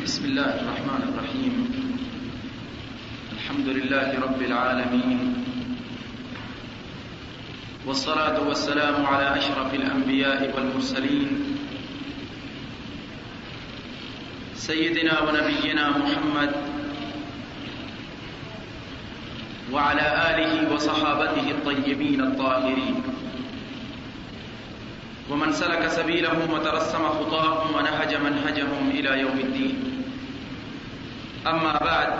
بسم الله الرحمن الرحيم. الحمد لله رب العالمين، والصلاة والسلام على أشرف الأنبياء والمرسلين سيدنا ونبينا محمد وعلى آله وصحابته الطيبين الطاهرين، ومن سلك سبيلهم وترسم خطاهم ونهج منهجهم إلى يوم الدين. أما بعد،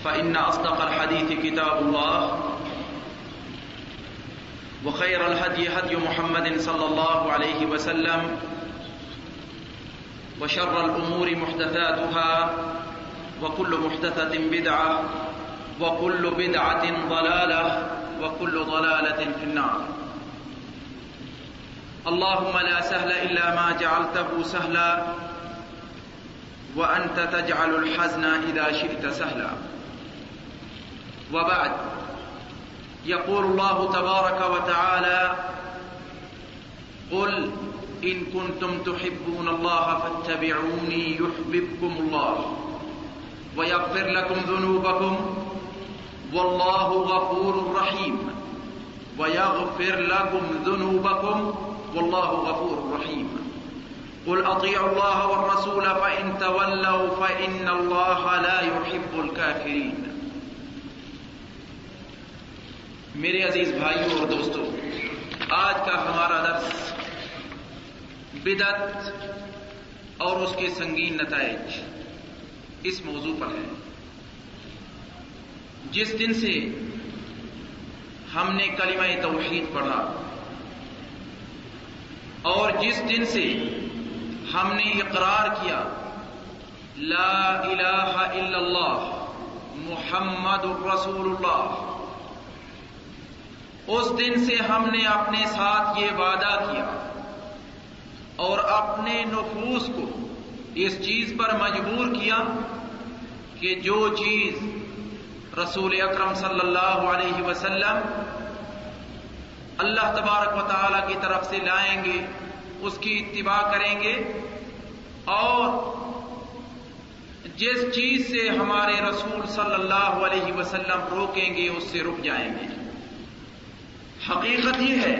فإن أصدق الحديث كتاب الله، وخير الهدي هدي محمد صلى الله عليه وسلم، وشر الأمور محدثاتها، وكل محدثة بدعة، وكل بدعة ضلالة، وكل ضلالة في النار. اللهم لا سهل إلا ما جعلته سهلا، وأنت تجعل الحزن إذا شئت سهلا. وبعد، يقول الله تبارك وتعالى: قل إن كنتم تحبون الله فاتبعوني يحببكم الله ويغفر لكم ذنوبكم والله غفور رحيم. ويغفر لكم ذنوبكم والله غفور رحيم. قل اطيعوا الله والرسول فإن تولوا فإن الله لا يحب الكافرين. میرے عزیز بھائیوں اور دوستوں، آج کا ہمارا درس بدعت اور اس کے سنگین نتائج اس موضوع پر ہے. جس دن سے ہم نے کلمہ توحید پڑھا اور جس دن سے ہم نے اقرار کیا لا الہ الا اللہ محمد رسول اللہ، اس دن سے ہم نے اپنے ساتھ یہ وعدہ کیا اور اپنے نفوس کو اس چیز پر مجبور کیا کہ جو چیز رسول اکرم صلی اللہ علیہ وسلم اللہ تبارک و تعالی کی طرف سے لائیں گے اس کی اتباع کریں گے، اور جس چیز سے ہمارے رسول صلی اللہ علیہ وسلم روکیں گے اس سے رک جائیں گے. حقیقت یہ ہے،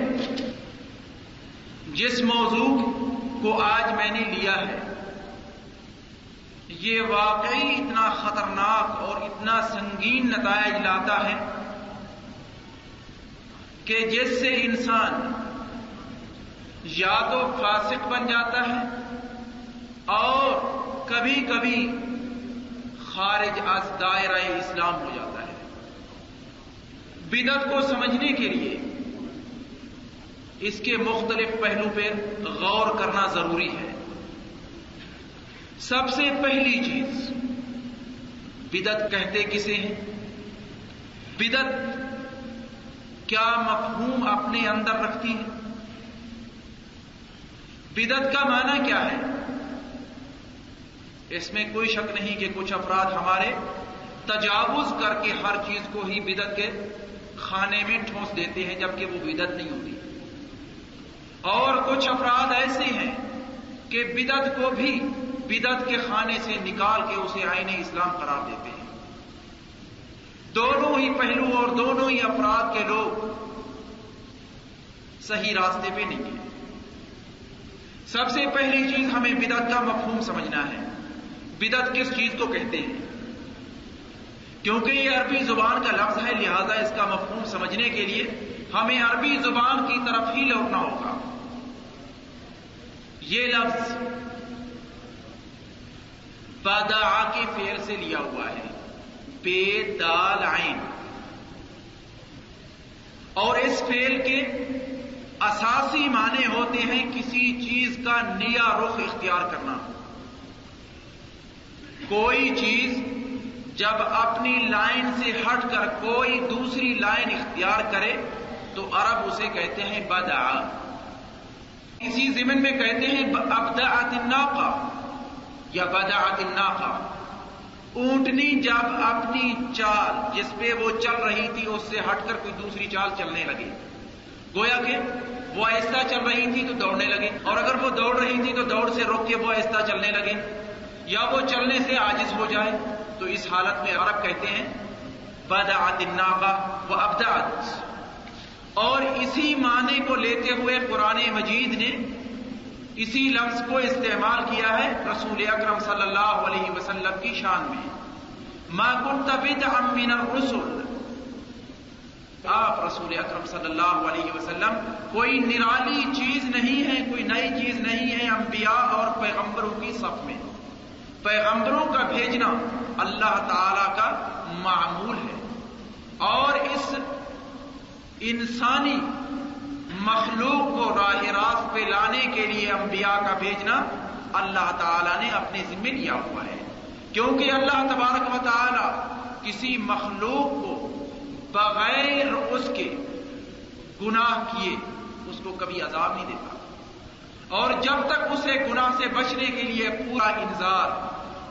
جس موضوع کو آج میں نے لیا ہے یہ واقعی اتنا خطرناک اور اتنا سنگین نتائج لاتا ہے کہ جس سے انسان یا تو فاسق بن جاتا ہے اور کبھی کبھی خارج از دائرہ اسلام ہو جاتا ہے. بدعت کو سمجھنے کے لیے اس کے مختلف پہلو پہ غور کرنا ضروری ہے. سب سے پہلی چیز، بدعت کہتے کسے ہیں؟ بدعت کیا مفہوم اپنے اندر رکھتی ہے؟ بدعت کا معنی کیا ہے؟ اس میں کوئی شک نہیں کہ کچھ افراد ہمارے تجاوز کر کے ہر چیز کو ہی بدعت کے خانے میں ٹھونس دیتے ہیں جبکہ وہ بدعت نہیں ہوتی، اور کچھ افراد ایسے ہیں کہ بدعت کو بھی بدعت کے خانے سے نکال کے اسے عین اسلام قرار دیتے ہیں. دونوں ہی پہلو اور دونوں ہی افراد کے لوگ صحیح راستے پہ نہیں ہیں. سب سے پہلی چیز ہمیں بدعت کا مفہوم سمجھنا ہے. بدعت کس چیز کو کہتے ہیں؟ کیونکہ یہ عربی زبان کا لفظ ہے، لہذا اس کا مفہوم سمجھنے کے لیے ہمیں عربی زبان کی طرف ہی لوٹنا ہوگا. یہ لفظ بدع کے فعل سے لیا ہوا ہے، بے دال عین، اور اس فعل کے اساسی معنی ہوتے ہیں کسی چیز کا نیا رخ اختیار کرنا. کوئی چیز جب اپنی لائن سے ہٹ کر کوئی دوسری لائن اختیار کرے تو عرب اسے کہتے ہیں بدع. اسی ضمن میں کہتے ہیں ابدعت الناقہ یا بدعت الناقہ. اونٹنی جب اپنی چال جس پہ وہ چل رہی تھی اس سے ہٹ کر کوئی دوسری چال چلنے لگی، گویا کہ وہ آہستہ چل رہی تھی تو دوڑنے لگے، اور اگر وہ دوڑ رہی تھی تو دوڑ سے روک کے وہ آہستہ چلنے لگے. یا وہ چلنے سے عاجز ہو جائے، تو اس حالت میں عرب کہتے ہیں بدعت الناقہ وابدعت۔ اور اسی معنی کو لیتے ہوئے قرآن مجید نے اسی لفظ کو استعمال کیا ہے رسول اکرم صلی اللہ علیہ وسلم کی شان میں، ما كنت بدعا من الرسل، آپ رسول اکرم صلی اللہ علیہ وسلم کوئی نرالی چیز نہیں ہے، کوئی نئی چیز نہیں ہے انبیاء اور پیغمبروں کی صف میں۔ پیغمبروں کا بھیجنا اللہ تعالی کا معمول ہے، اور اس انسانی مخلوق کو راہ راست پہ لانے کے لیے انبیاء کا بھیجنا اللہ تعالی نے اپنے ذمہ لیا ہوا ہے، کیونکہ اللہ تبارک و تعالی کسی مخلوق کو بغیر اس کے گناہ کیے اس کو کبھی عذاب نہیں دیتا، اور جب تک اسے گناہ سے بچنے کے لیے پورا انذار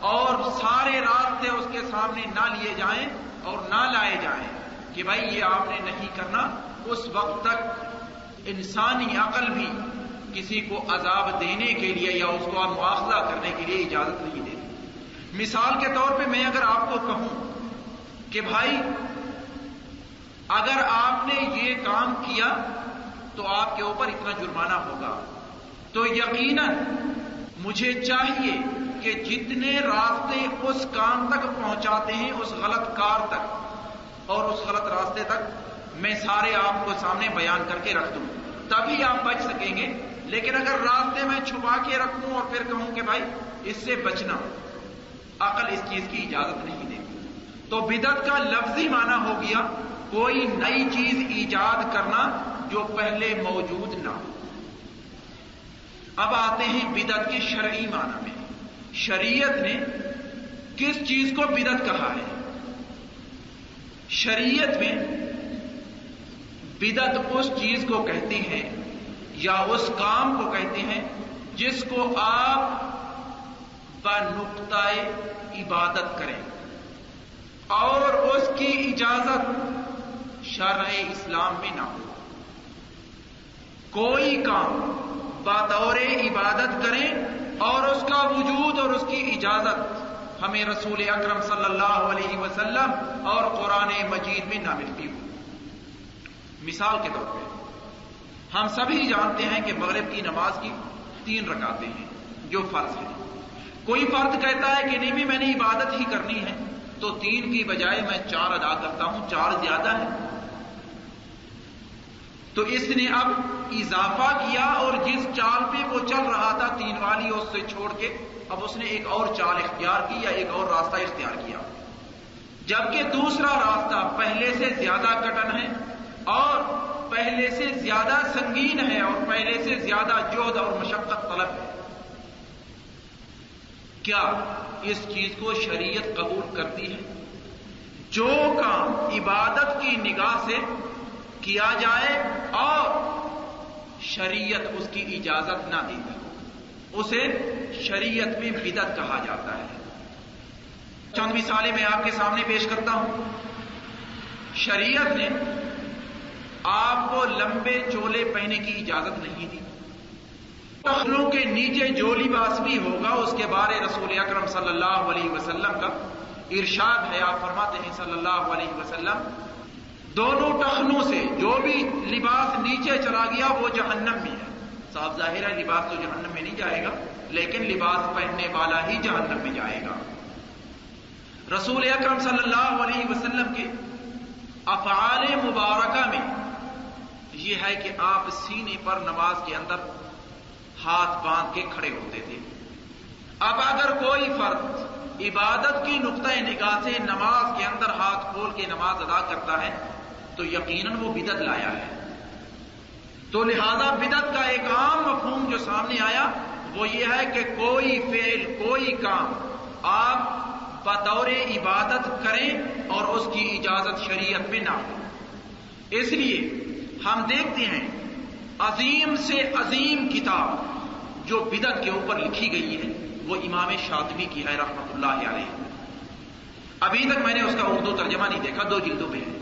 اور سارے راستے اس کے سامنے نہ لیے جائیں اور نہ لائے جائیں کہ بھائی یہ آپ نے نہیں کرنا، اس وقت تک انسانی عقل بھی کسی کو عذاب دینے کے لیے یا اس کو مواخذہ کرنے کے لیے اجازت نہیں دیتی۔ مثال کے طور پہ میں اگر آپ کو کہوں کہ بھائی اگر آپ نے یہ کام کیا تو آپ کے اوپر اتنا جرمانہ ہوگا، تو یقیناً مجھے چاہیے کہ جتنے راستے اس کام تک پہنچاتے ہیں اس غلط کار تک اور اس غلط راستے تک میں سارے آپ کو سامنے بیان کر کے رکھ دوں، تبھی آپ بچ سکیں گے۔ لیکن اگر راستے میں چھپا کے رکھوں اور پھر کہوں کہ بھائی اس سے بچنا، عقل اس چیز کی اجازت نہیں دیتی۔ تو بدعت کا لفظی معنی ہو گیا کوئی نئی چیز ایجاد کرنا جو پہلے موجود نہ ہو۔ اب آتے ہیں بدعت کے شرعی معنی میں۔ شریعت نے کس چیز کو بدعت کہا ہے؟ شریعت میں بدعت اس چیز کو کہتے ہیں یا اس کام کو کہتے ہیں جس کو آپ بنقطۂ عبادت کریں اور اس کی اجازت شرع اسلام میں نہ ہو۔ کوئی کام بطور عبادت کریں اور اس کا وجود اور اس کی اجازت ہمیں رسول اکرم صلی اللہ علیہ وسلم اور قرآن مجید میں نہ ملتی ہو۔ مثال کے طور پہ ہم سبھی جانتے ہیں کہ مغرب کی نماز کی 3 رکعتیں ہیں جو فرض ہیں۔ کوئی فرد کہتا ہے کہ نہیں بھی میں نے عبادت ہی کرنی ہے تو 3 کی بجائے میں 4 ادا کرتا ہوں، 4 زیادہ ہے۔ تو اس نے اب اضافہ کیا اور جس چال پہ وہ چل رہا تھا 3 والی اس سے چھوڑ کے اب اس نے ایک اور چال اختیار کی یا ایک اور راستہ اختیار کیا، جبکہ دوسرا راستہ پہلے سے زیادہ کٹن ہے اور پہلے سے زیادہ سنگین ہے اور پہلے سے زیادہ جہد اور مشقت طلب ہے۔ کیا اس چیز کو شریعت قبول کرتی ہے؟ جو کام عبادت کی نگاہ سے کیا جائے اور شریعت اس کی اجازت نہ دیتی ہو اسے شریعت میں بدعت کہا جاتا ہے۔ چند مثالیں میں آپ کے سامنے پیش کرتا ہوں۔ شریعت نے آپ کو لمبے چولے پہننے کی اجازت نہیں دی۔ ٹخنوں کے نیچے جو لباس بھی ہوگا اس کے بارے رسول اکرم صلی اللہ علیہ وسلم کا ارشاد ہے۔ آپ فرماتے ہیں صلی اللہ علیہ وسلم دونوں ٹخنوں سے جو بھی لباس نیچے چلا گیا وہ جہنم میں ہے۔ صاف ظاہر ہے لباس تو جہنم میں نہیں جائے گا، لیکن لباس پہننے والا ہی جہنم میں جائے گا۔ رسول اکرم صلی اللہ علیہ وسلم کے افعال مبارکہ میں یہ ہے کہ آپ سینے پر نماز کے اندر ہاتھ باندھ کے کھڑے ہوتے تھے۔ اب اگر کوئی فرد عبادت کی نقطۂ نگاہ سے نماز کے اندر ہاتھ کھول کے نماز ادا کرتا ہے تو یقیناً وہ بدعت لایا ہے۔ تو لہذا بدعت کا ایک عام مفہوم جو سامنے آیا وہ یہ ہے کہ کوئی فعل کوئی کام آپ بطور عبادت کریں اور اس کی اجازت شریعت میں نہ ہو۔ اس لیے ہم دیکھتے ہیں عظیم سے عظیم کتاب جو بدعت کے اوپر لکھی گئی ہے وہ امام شاطبی کی ہے رحمۃ اللہ علیہ۔ ابھی تک میں نے اس کا اردو ترجمہ نہیں دیکھا، 2 جلدوں میں ہے۔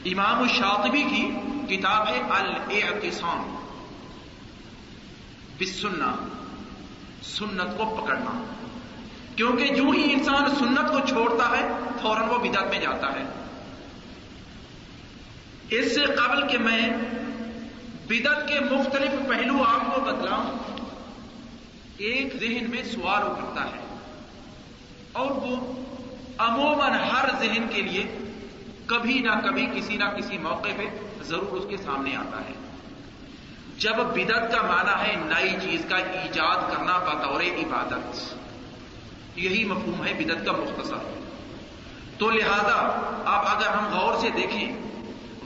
امام الشاطبی کی کتاب ہے الاعتصام بالسنہ سنت کو پکڑنا، کیونکہ جو ہی انسان سنت کو چھوڑتا ہے فوراً وہ بدعت میں جاتا ہے۔ اس سے قبل کہ میں بدعت کے مختلف پہلو آپ کو بتلاؤں، ایک ذہن میں سوال اٹھتا ہے، اور وہ عموماً ہر ذہن کے لیے کبھی نہ کبھی کسی نہ کسی موقع پہ ضرور اس کے سامنے آتا ہے۔ جب بدعت کا معنی ہے نئی چیز کا ایجاد کرنا بطور عبادت، یہی مفہوم ہے بدعت کا مختصر۔ تو لہذا اب اگر ہم غور سے دیکھیں،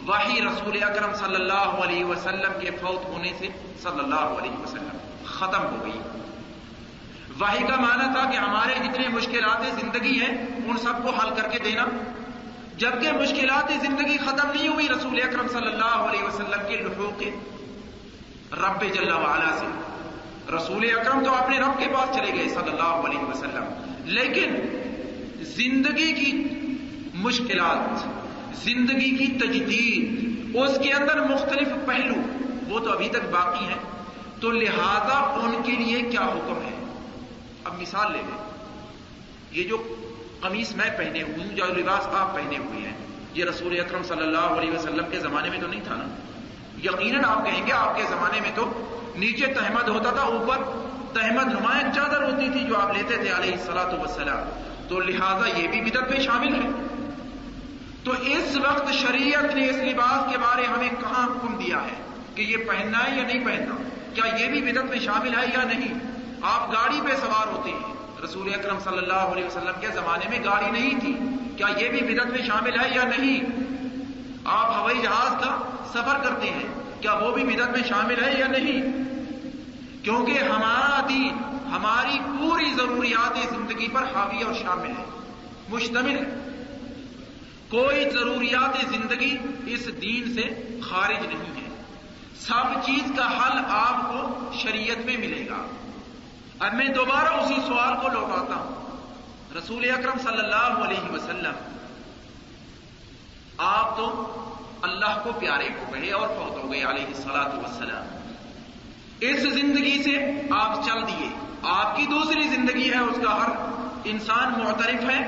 وحی رسول اکرم صلی اللہ علیہ وسلم کے فوت ہونے سے صلی اللہ علیہ وسلم ختم ہو گئی۔ وحی کا معنی تھا کہ ہمارے جتنے مشکلات زندگی ہیں ان سب کو حل کر کے دینا، جبکہ مشکلات زندگی ختم نہیں ہوئی رسول اکرم صلی اللہ علیہ وسلم کے لحوق رب جل وعلا سے۔ رسول اکرم تو اپنے رب کے پاس چلے گئے صلی اللہ علیہ وسلم، لیکن زندگی کی مشکلات، زندگی کی تجدید، اس کے اندر مختلف پہلو وہ تو ابھی تک باقی ہیں۔ تو لہذا ان کے لیے کیا حکم ہے؟ اب مثال لے لیں، یہ جو قمیص میں پہنے ہوئی ہوں، جو لباس آپ پہنے ہوئے ہیں، یہ رسول اکرم صلی اللہ علیہ وسلم کے زمانے میں تو نہیں تھا نا۔ یقیناً آپ کہیں گے آپ کے زمانے میں تو نیچے تہمد ہوتا تھا، اوپر تہمد نمایاں چادر ہوتی تھی جو آپ لیتے تھے علیہ الصلوۃ والسلام، تو لہذا یہ بھی بدعت میں شامل ہے۔ تو اس وقت شریعت نے اس لباس کے بارے ہمیں کہاں حکم دیا ہے کہ یہ پہننا ہے یا نہیں پہننا؟ کیا یہ بھی بدعت میں شامل ہے یا نہیں؟ آپ گاڑی پہ سوار ہوتے ہیں، رسول اکرم صلی اللہ علیہ وسلم کے زمانے میں گاڑی نہیں تھی، کیا یہ بھی بدعت میں شامل ہے یا نہیں؟ آپ ہوائی جہاز کا سفر کرتے ہیں، کیا وہ بھی بدعت میں شامل ہے یا نہیں؟ کیونکہ ہمارا دین ہماری پوری ضروریات زندگی پر حاوی اور شامل ہے، مشتمل ہے۔ کوئی ضروریات زندگی اس دین سے خارج نہیں ہے، سب چیز کا حل آپ کو شریعت میں ملے گا۔ اب میں دوبارہ اسی سوال کو لوٹاتا ہوں، رسول اکرم صلی اللہ علیہ وسلم آپ تو اللہ کو پیارے ہو گئے اور فوت ہو گئے علیہ الصلوۃ والسلام، اس زندگی سے آپ چل دیے، آپ کی دوسری زندگی ہے، اس کا ہر انسان معترف ہے،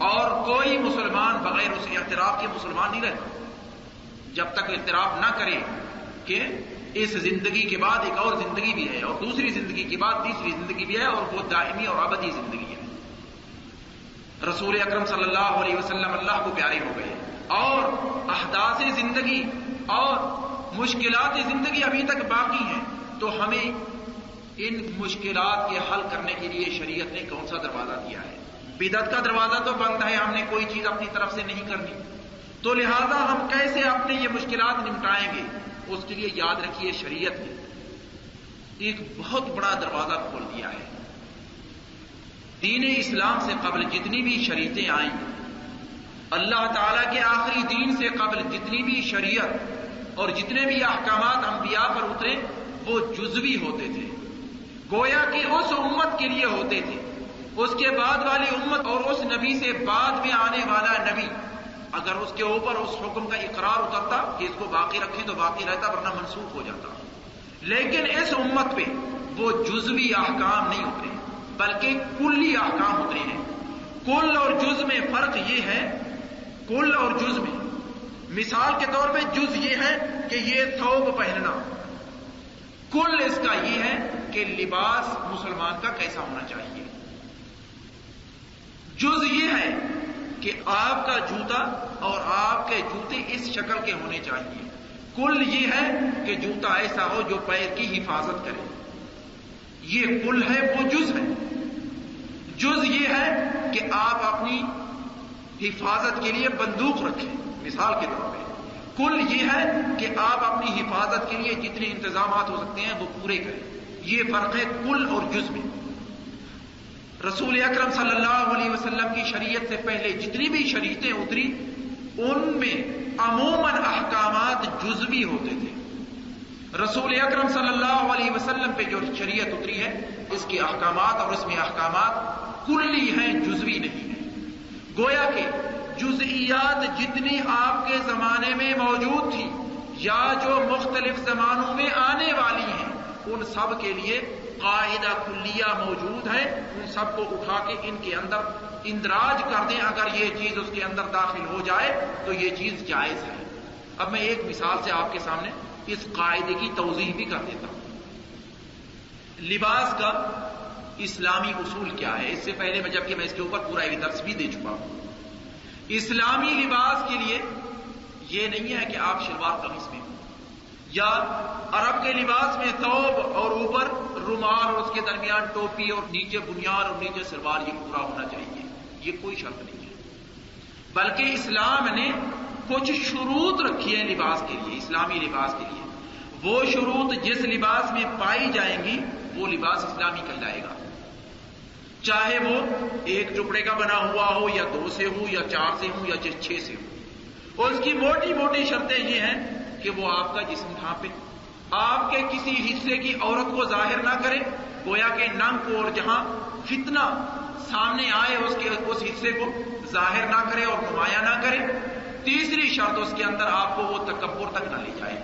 اور کوئی مسلمان بغیر اس اعتراف کے مسلمان نہیں رہتا جب تک اعتراف نہ کرے کہ اس زندگی کے بعد ایک اور زندگی بھی ہے، اور دوسری زندگی کے بعد تیسری زندگی بھی ہے، اور وہ دائمی اور ابدی زندگی ہے۔ رسول اکرم صلی اللہ علیہ وسلم اللہ کو پیارے ہو گئے، اور احداث زندگی اور مشکلات زندگی ابھی تک باقی ہیں، تو ہمیں ان مشکلات کے حل کرنے کے لیے شریعت نے کون سا دروازہ دیا ہے؟ بدعت کا دروازہ تو بند ہے، ہم نے کوئی چیز اپنی طرف سے نہیں کرنی، تو لہذا ہم کیسے اپنے یہ مشکلات نمٹائیں گے؟ اس کے لیے یاد رکھیے شریعت نے ایک بہت بڑا دروازہ کھول دیا ہے۔ دین اسلام سے قبل جتنی بھی شریعتیں آئیں، اللہ تعالیٰ کے آخری دین سے قبل جتنی بھی شریعت اور جتنے بھی احکامات انبیاء پر اترے وہ جزوی ہوتے تھے، گویا کہ اس امت کے لیے ہوتے تھے۔ اس کے بعد والی امت اور اس نبی سے بعد میں آنے والا نبی اگر اس کے اوپر اس حکم کا اقرار اترتا کہ اس کو باقی رکھیں تو باقی رہتا، ورنہ منسوخ ہو جاتا۔ لیکن اس امت پہ وہ جزوی احکام نہیں اترے بلکہ کلی احکام اترے ہیں۔ کل اور جز میں فرق یہ ہے، کل اور جز میں مثال کے طور پہ جز یہ ہے کہ یہ ثوب پہننا، کل اس کا یہ ہے کہ لباس مسلمان کا کیسا ہونا چاہیے۔ جز یہ ہے کہ آپ کا جوتا اور آپ کے جوتے اس شکل کے ہونے چاہیے۔ کل یہ ہے کہ جوتا ایسا ہو جو پیر کی حفاظت کرے، یہ کل ہے، وہ جز ہے۔ جز یہ ہے کہ آپ اپنی حفاظت کے لیے بندوق رکھیں مثال کے طور پہ، کل یہ ہے کہ آپ اپنی حفاظت کے لیے جتنے انتظامات ہو سکتے ہیں وہ پورے کریں۔ یہ فرق ہے کل اور جز میں۔ رسول اکرم صلی اللہ علیہ وسلم کی شریعت سے پہلے جتنی بھی شریعتیں اتری ان میں عموماً احکامات جزوی ہوتے تھے۔ رسول اکرم صلی اللہ علیہ وسلم پہ جو شریعت اتری ہے اس کے احکامات اور اس میں احکامات کلی ہیں، جزوی نہیں ہیں۔ گویا کہ جزئیات جتنی آپ کے زمانے میں موجود تھی یا جو مختلف زمانوں میں آنے والی ہیں ان سب کے لیے قاعدہ کلیہ موجود ہے، ان سب کو اٹھا کے ان کے اندر اندراج کر دیں. اگر یہ چیز اس کے اندر داخل ہو جائے تو یہ چیز جائز ہے. اب میں ایک مثال سے آپ کے سامنے اس قاعدے کی توضیح بھی کر دیتا ہوں. لباس کا اسلامی اصول کیا ہے؟ اس سے پہلے میں جبکہ میں اس کے اوپر پورا ایک درس بھی دے چکا ہوں. اسلامی لباس کے لیے یہ نہیں ہے کہ آپ شلوار قمیص میں یا عرب کے لباس میں ثوب اور اوپر رومال اور اس کے درمیان ٹوپی اور نیچے بنیان اور نیچے سلوار، یہ پورا ہونا چاہیے. یہ کوئی شرط نہیں ہے، بلکہ اسلام نے کچھ شروط رکھی ہیں لباس کے لیے، اسلامی لباس کے لیے. وہ شروط جس لباس میں پائی جائیں گی وہ لباس اسلامی کہلائے گا، چاہے وہ ایک ٹکڑے کا بنا ہوا ہو یا 2 سے ہو یا 4 سے ہو یا 6 سے ہو. اور اس کی موٹی موٹی شرطیں یہ ہیں کہ وہ آپ کا جسم ڈھانپے، آپ کے کسی حصے کی عورت کو ظاہر نہ کرے، گویا کہ ننگ کو اور جہاں فتنہ سامنے آئے اس حصے کو ظاہر نہ کرے اور نمایاں نہ کرے. تیسری شرط اس کے اندر آپ کو وہ تکبر تک نہ لے جائے.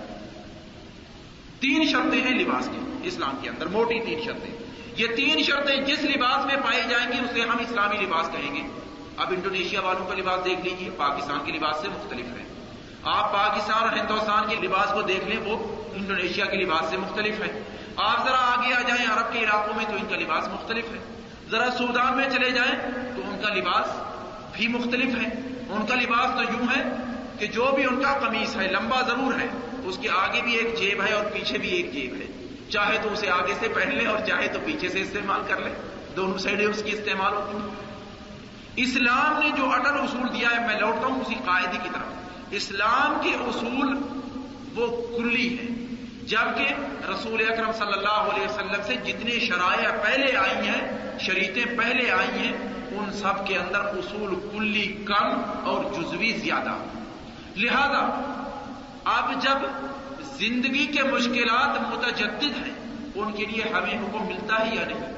3 شرطیں ہیں لباس کے اسلام کے اندر، موٹی 3 شرطیں. یہ 3 شرطیں جس لباس میں پائی جائیں گی اسے ہم اسلامی لباس کہیں گے. اب انڈونیشیا والوں کا لباس دیکھ لیجیے، پاکستان کے لباس سے مختلف ہے. آپ پاکستان اور ہندوستان کے لباس کو دیکھ لیں، وہ انڈونیشیا کے لباس سے مختلف ہے. آپ ذرا آگے آ جائیں عرب کے علاقوں میں تو ان کا لباس مختلف ہے. ذرا سودان میں چلے جائیں تو ان کا لباس بھی مختلف ہے. ان کا لباس تو یوں ہے کہ جو بھی ان کا قمیص ہے لمبا ضرور ہے، اس کے آگے بھی ایک جیب ہے اور پیچھے بھی ایک جیب ہے. چاہے تو اسے آگے سے پہن لے اور چاہے تو پیچھے سے استعمال کر لے، دونوں سائڈیں اس کی استعمال ہوتی ہیں. اسلام نے جو اٹل اصول دیا ہے، میں لوٹتا ہوں اسی قاعدے کی طرف. اسلام کے اصول وہ کلی ہے، جبکہ رسول اکرم صلی اللہ علیہ وسلم سے جتنے شرائع پہلے آئی ہیں، شریعتیں پہلے آئی ہیں، ان سب کے اندر اصول کلی کم اور جزوی زیادہ. لہذا اب جب زندگی کے مشکلات متجدد ہیں، ان کے لیے ہمیں حکم ملتا ہے یا نہیں؟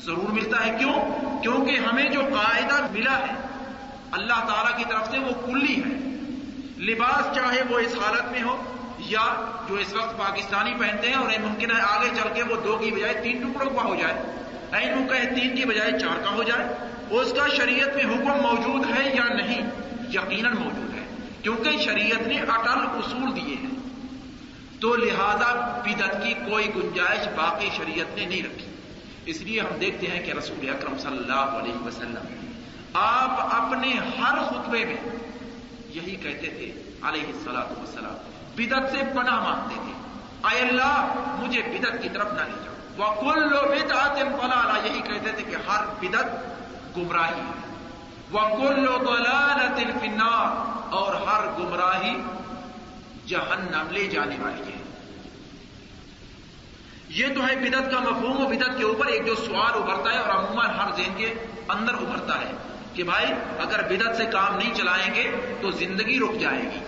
ضرور ملتا ہے. کیوں؟ کیونکہ ہمیں جو قاعدہ ملا ہے اللہ تعالی کی طرف سے وہ کلی ہے. لباس چاہے وہ اس حالت میں ہو یا جو اس وقت پاکستانی پہنتے ہیں، اور ممکن ہے آگے چل کے وہ 2 کی بجائے 3 ٹکڑوں کا ہو جائے، اینو کہے 3 کی بجائے 4 کا ہو جائے، اس کا شریعت میں حکم موجود ہے یا نہیں؟ یقیناً موجود ہے، کیونکہ شریعت نے اٹل اصول دیے ہیں. تو لہذا بدعت کی کوئی گنجائش باقی شریعت نے نہیں رکھی. اس لیے ہم دیکھتے ہیں کہ رسول اکرم صلی اللہ علیہ وسلم آپ اپنے ہر خطبے میں یہی کہتے تھے علیہ الصلوۃ والسلام، بدعت سے پناہ مانگتے تھے، اے اللہ مجھے بدعت کی طرف نہ لے جاؤ. وَكُلُّ بِدْعَةٍ ضَلَالَةٍ، یہی کہتے تھے کہ ہر بدعت گمراہی ہے. وَكُلُّ ضَلَالَةٍ فِي النَّارِ، اور ہر گمراہی جہنم لے جانے والی ہے. یہ تو ہے بدعت کا مفہوم. و بدعت کے اوپر ایک جو سوال ابھرتا ہے اور عموماً ہر ذہن کے اندر ابھرتا ہے کہ بھائی اگر بدعت سے کام نہیں چلائیں گے تو زندگی رک جائے گی.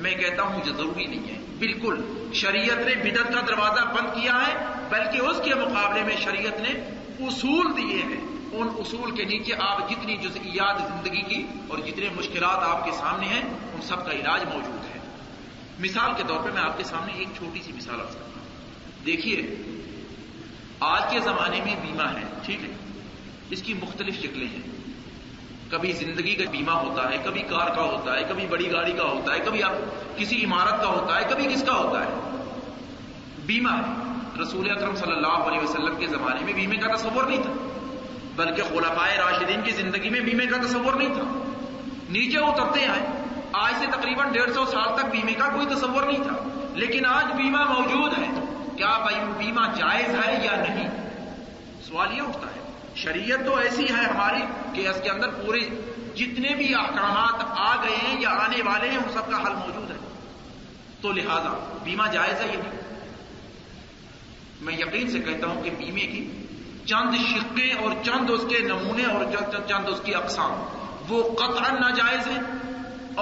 میں کہتا ہوں مجھے ضروری نہیں ہے. بالکل شریعت نے بدعت کا دروازہ بند کیا ہے، بلکہ اس کے مقابلے میں شریعت نے اصول دیے ہیں. ان اصول کے نیچے آپ جتنی جزئیات زندگی کی اور جتنے مشکلات آپ کے سامنے ہیں ان سب کا علاج موجود ہے. مثال کے طور پہ میں آپ کے سامنے ایک چھوٹی سی مثال عرض کرتا ہوں. دیکھیے آج کے زمانے میں بیمہ ہے، ٹھیک ہے، اس کی مختلف شکلیں ہیں. کبھی زندگی کا بیمہ ہوتا ہے، کبھی کار کا ہوتا ہے، کبھی بڑی گاڑی کا ہوتا ہے، کبھی آپ کسی عمارت کا ہوتا ہے، کبھی کس کا ہوتا ہے. بیمہ ہے. رسول اکرم صلی اللہ علیہ وسلم کے زمانے میں بیمے کا تصور نہیں تھا، بلکہ خلفائے راشدین کی زندگی میں بیمے کا تصور نہیں تھا. نیچے اترتے ہیں، آج سے تقریباً 150 سال تک بیمے کا کوئی تصور نہیں تھا، لیکن آج بیمہ موجود ہے. کیا بیمہ جائز ہے یا نہیں؟ سوال یہ اٹھتا ہے. شریعت تو ایسی ہے ہماری کہ اس کے اندر پورے جتنے بھی احکامات آ گئے ہیں یا آنے والے ہیں ان سب کا حل موجود ہے. تو لہذا بیمہ جائز ہے یا نہیں؟ میں یقین سے کہتا ہوں کہ بیمے کی چند شقیں اور چند اس کے نمونے اور چند اس کی اقسام وہ قطعاً ناجائز ہیں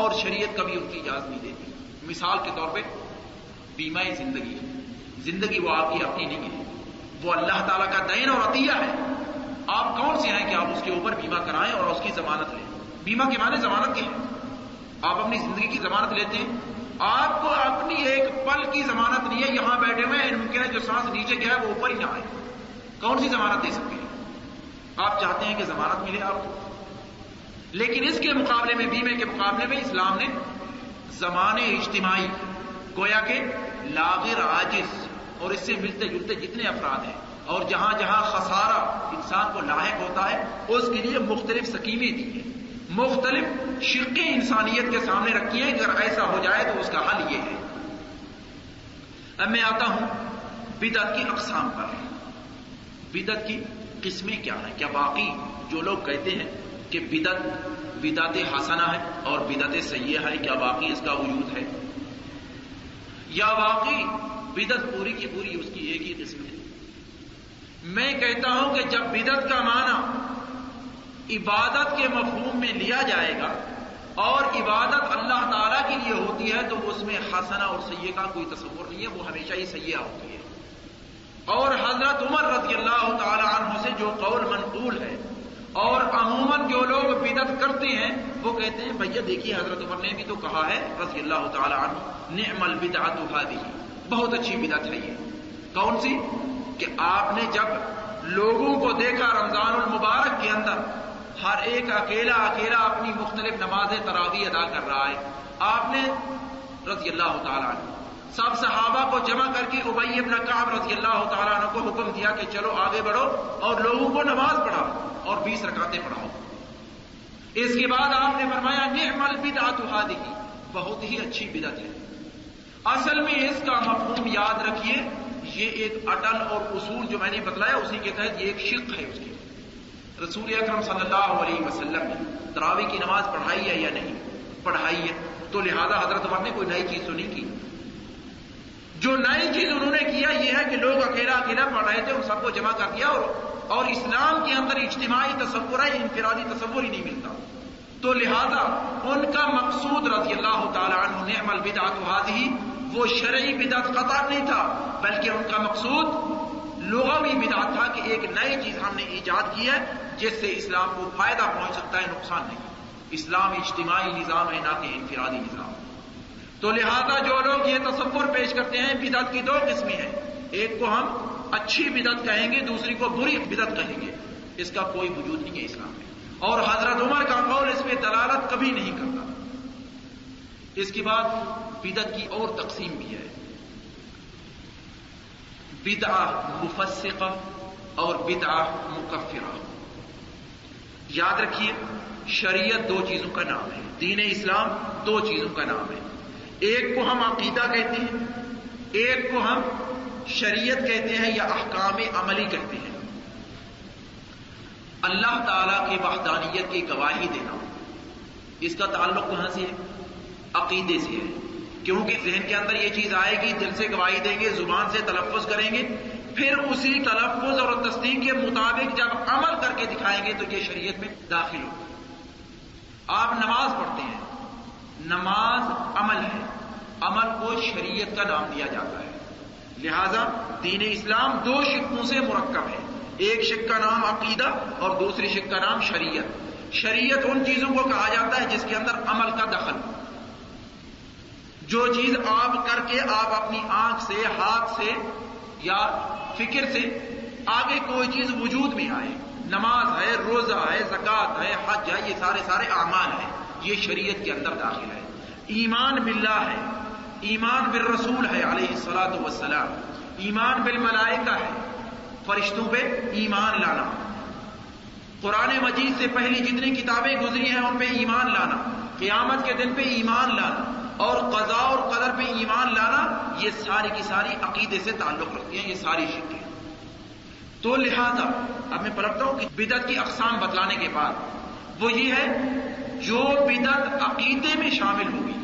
اور شریعت کبھی ان کی اجازت نہیں دیتی. مثال کے طور پہ بیمہ زندگی، زندگی وہ آپ کی اپنی نہیں ہے، وہ اللہ تعالیٰ کا دین اور عطیہ ہے. آپ کون سے ہیں کہ آپ اس کے اوپر بیمہ کرائیں اور اس کی ضمانت لیں؟ بیمہ کے معنی ضمانت کے ہیں. آپ اپنی زندگی کی ضمانت لیتے ہیں. آپ کو اپنی ایک پل کی ضمانت نہیں ہے. یہاں بیٹھے ہوئے ہیں، ممکن ہے جو سانس نیچے گیا ہے وہ اوپر ہی نہ آئے. کون سی ضمانت دے سکتے ہیں؟ آپ چاہتے ہیں کہ ضمانت ملے آپ کو، لیکن اس کے مقابلے میں، بیمے کے مقابلے میں اسلام نے ضمان اجتماعی، گویا کہ لاغر عاجز اور اس سے ملتے جلتے جتنے افراد ہیں اور جہاں جہاں خسارہ انسان کو لاحق ہوتا ہے اس کے لیے مختلف سکیمیں دی ہیں، مختلف شقیں انسانیت کے سامنے رکھی ہیں کہ اگر ایسا ہو جائے تو اس کا حل یہ ہے۔ اب میں آتا ہوں بدعت کی اقسام پر۔ بدعت کی قسمیں کیا ہیں؟ کیا واقعی جو لوگ کہتے ہیں کہ بدعت حسنہ ہے اور بدعت سیئہ ہے، کیا واقعی اس کا وجود ہے، یا واقعی بدعت پوری کی پوری اس کی ایک ہی قسم ہے؟ میں کہتا ہوں کہ جب بدعت کا معنی عبادت کے مفہوم میں لیا جائے گا اور عبادت اللہ تعالیٰ کے لیے ہوتی ہے تو اس میں حسنہ اور سیئہ کا کوئی تصور نہیں ہے، وہ ہمیشہ ہی سیئہ ہوتی ہے۔ اور حضرت عمر رضی اللہ تعالی عنہ سے جو قول منقول ہے، اور عموماً جو لوگ بدعت کرتے ہیں وہ کہتے ہیں بھیا دیکھیے حضرت عمر نے بھی تو کہا ہے رضی اللہ تعالی عنہ، نعم البدعۃ ھذہ، بہت اچھی بدعت ہے یہ۔ کون سی؟ کہ آپ نے جب لوگوں کو دیکھا رمضان المبارک کے اندر ہر ایک اکیلا اپنی مختلف نماز تراویح ادا کر رہا ہے، آپ نے رضی اللہ تعالی عنہ سب صحابہ کو جمع کر کے ابی ابن کعب رضی اللہ تعالیٰ عنہ کو حکم دیا کہ چلو آگے بڑھو اور لوگوں کو نماز پڑھاؤ اور 20 رکعتیں پڑھاؤ۔ اس کے بعد آپ نے فرمایا نعم البدعۃ ھذہ، بہت ہی اچھی بدعت ہے۔ اصل میں اس کا مفہوم یاد رکھیے، یہ ایک اٹل اور اصول جو میں نے بتلایا اسی کے تحت یہ ایک شق ہے اس کی۔ رسول اکرم صلی اللہ علیہ وسلم نے تراویح کی نماز پڑھائی ہے یا نہیں؟ پڑھائی ہے، تو لہذا حضرت عمر نے کوئی نئی چیز تو نہیں کی۔ جو نئی چیز انہوں نے کیا یہ ہے کہ لوگ اکیلا پڑھ رہے تھے، ان سب کو جمع کر دیا اور اسلام کے اندر اجتماعی تصور ہے، انفرادی تصور ہی نہیں ملتا، تو لہذا ان کا مقصود رضی اللہ تعالی عنہ نعم البدعۃ ھذہ وہ شرعی بدعت قطعا نہیں تھا، بلکہ ان کا مقصود لغوی بدعت تھا کہ ایک نئی چیز ہم نے ایجاد کی ہے جس سے اسلام کو فائدہ پہنچ سکتا ہے، نقصان نہیں۔ اسلام اجتماعی نظام ہے نہ کہ انفرادی نظام۔ تو لہذا جو لوگ یہ تصور پیش کرتے ہیں، بدعت کی دو قسمیں ہیں، ایک کو ہم اچھی بدعت کہیں گے، دوسری کو بری بدعت کہیں گے، اس کا کوئی وجود نہیں ہے اسلام میں، اور حضرت عمر کا قول اس پہ دلالت کبھی نہیں کرتا۔ اس کے بعد بدعت کی اور تقسیم بھی ہے، بدعہ مفسقہ اور بدعہ مکفرہ۔ یاد رکھیے شریعت دو چیزوں کا نام ہے، دین اسلام دو چیزوں کا نام ہے، ایک کو ہم عقیدہ کہتے ہیں، ایک کو ہم شریعت کہتے ہیں یا احکام عملی کہتے ہیں۔ اللہ تعالیٰ کی وحدانیت کی گواہی دینا، اس کا تعلق کہاں سے ہے؟ عقیدے سے ہے، کیونکہ ذہن کے اندر یہ چیز آئے گی، دل سے گواہی دیں گے، زبان سے تلفظ کریں گے، پھر اسی تلفظ اور تصدیق کے مطابق جب عمل کر کے دکھائیں گے تو یہ شریعت میں داخل ہوگا۔ آپ نماز پڑھتے ہیں، نماز عمل ہے، عمل کو شریعت کا نام دیا جاتا ہے، لہذا دین اسلام دو شقوں سے مرکب ہے، ایک شق کا نام عقیدہ اور دوسری شق کا نام شریعت۔ شریعت ان چیزوں کو کہا جاتا ہے جس کے اندر عمل کا دخل، جو چیز آپ کر کے آپ اپنی آنکھ سے، ہاتھ سے یا فکر سے آگے کوئی چیز وجود میں آئے، نماز ہے، روزہ ہے، زکوٰۃ ہے، حج ہے، یہ سارے اعمال ہیں، یہ شریعت کے اندر داخل ہے۔ ایمان باللہ ہے، ایمان بالرسول ہے علیہ الصلاۃ والسلام، ایمان بالملائکہ ہے، فرشتوں پہ ایمان لانا، قرآن مجید سے پہلی جتنی کتابیں گزری ہیں ان پہ ایمان لانا، قیامت کے دن پہ ایمان لانا اور قضاء اور قدر پہ ایمان لانا، یہ ساری کی ساری عقیدے سے تعلق رکھتی ہیں، یہ ساری شکیں۔ تو لہذا اب میں پلٹتا ہوں کہ بدعت کی اقسام بتلانے کے بعد وہ یہ ہے جو بدعت عقیدے میں شامل ہوگی،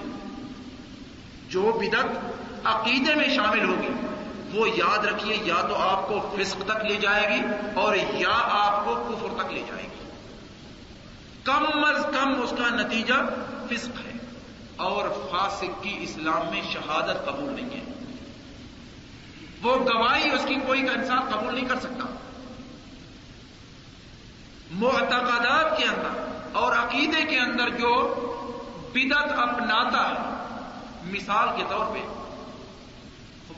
جو بدعت عقیدے میں شامل ہوگی وہ یاد رکھیے یا تو آپ کو فسق تک لے جائے گی اور یا آپ کو کفر تک لے جائے گی، کم از کم اس کا نتیجہ فسق ہے، اور فاسق کی اسلام میں شہادت قبول نہیں ہے، وہ گواہی اس کی کوئی کا انسان قبول نہیں کر سکتا۔ معتقدات کے اندر اور عقیدے کے اندر جو بدعت اپناتا ہے، مثال کے طور پہ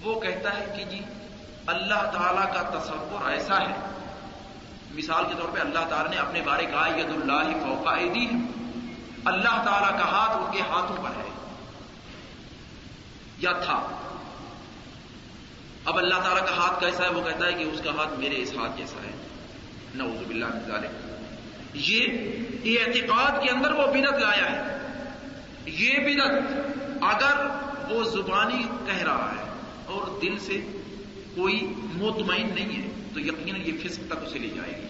وہ کہتا ہے کہ جی اللہ تعالیٰ کا تصور ایسا ہے، مثال کے طور پہ اللہ تعالیٰ نے اپنے بارے کہا ید اللہ فوق ایدیہم، اللہ تعالیٰ کا ہاتھ ان کے ہاتھوں پر ہے یا تھا۔ اب اللہ تعالیٰ کا ہاتھ کیسا ہے؟ وہ کہتا ہے کہ اس کا ہاتھ میرے اس ہاتھ جیسا ہے، نعوذ باللہ من ذالک۔ یہ اعتقاد کے اندر وہ بدعت لایا ہے۔ یہ بدعت اگر وہ زبانی کہہ رہا ہے اور دل سے کوئی مطمئن نہیں ہے تو یقیناً یہ فسق تک اسے لے جائے گی۔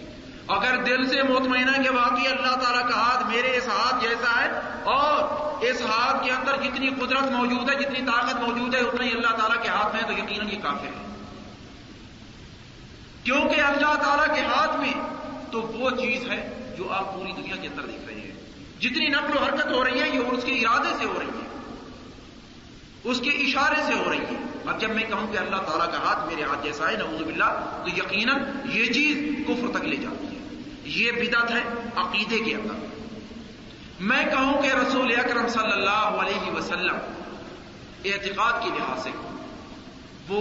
اگر دل سے مطمئن ہے کہ واقعی اللہ تعالیٰ کا ہاتھ میرے اس ہاتھ جیسا ہے اور اس ہاتھ کے اندر جتنی قدرت موجود ہے، جتنی طاقت موجود ہے، اتنا ہی اللہ تعالیٰ کے ہاتھ میں ہے، تو یقیناً یہ کافر ہے۔ کیونکہ اللہ تعالیٰ کے ہاتھ میں تو وہ چیز ہے جو آپ پوری دنیا کے اندر دیکھ رہے ہیں، جتنی نقل و حرکت ہو رہی ہے یہ اس کے ارادے سے ہو رہی ہے، اس کے اشارے سے ہو رہی ہے۔ اب جب میں کہوں کہ اللہ تعالیٰ کا ہاتھ میرے ہاتھ جیسا ہے، نعوذ باللہ، تو یقیناً یہ چیز کفر تک لے جاتی ہے۔ یہ بدعت ہے عقیدے کے اندر۔ میں کہوں کہ رسول اکرم صلی اللہ علیہ وسلم اعتقاد کے لحاظ سے وہ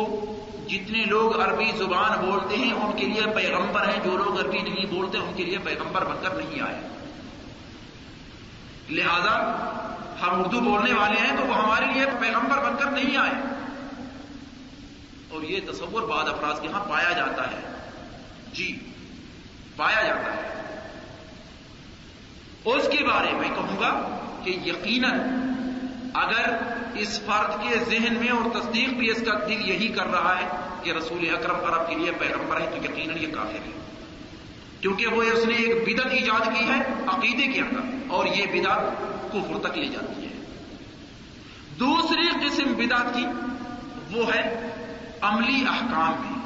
جتنے لوگ عربی زبان بولتے ہیں ان کے لیے پیغمبر ہیں، جو لوگ عربی نہیں بولتے ان کے لیے پیغمبر بن کر نہیں آئے۔ لہذا ہم اردو بولنے والے ہیں تو وہ ہمارے لیے پیغمبر بن کر نہیں آئے، اور یہ تصور بعض افراد کے ہاں پایا جاتا ہے، جی پایا جاتا ہے۔ اس کے بارے میں کہوں گا کہ یقیناً اگر اس فرد کے ذہن میں اور تصدیق بھی اس کا دل یہی کر رہا ہے کہ رسول اکرم عرب کے لیے پیغمبر ہے، تو یقیناً یہ کافر ہے، کیونکہ وہ اس نے ایک بدعت ایجاد کی ہے عقیدے کے اندر، اور یہ بدعت کفر تک لے جاتی ہے۔ دوسری قسم بدعت کی وہ ہے عملی احکام میں،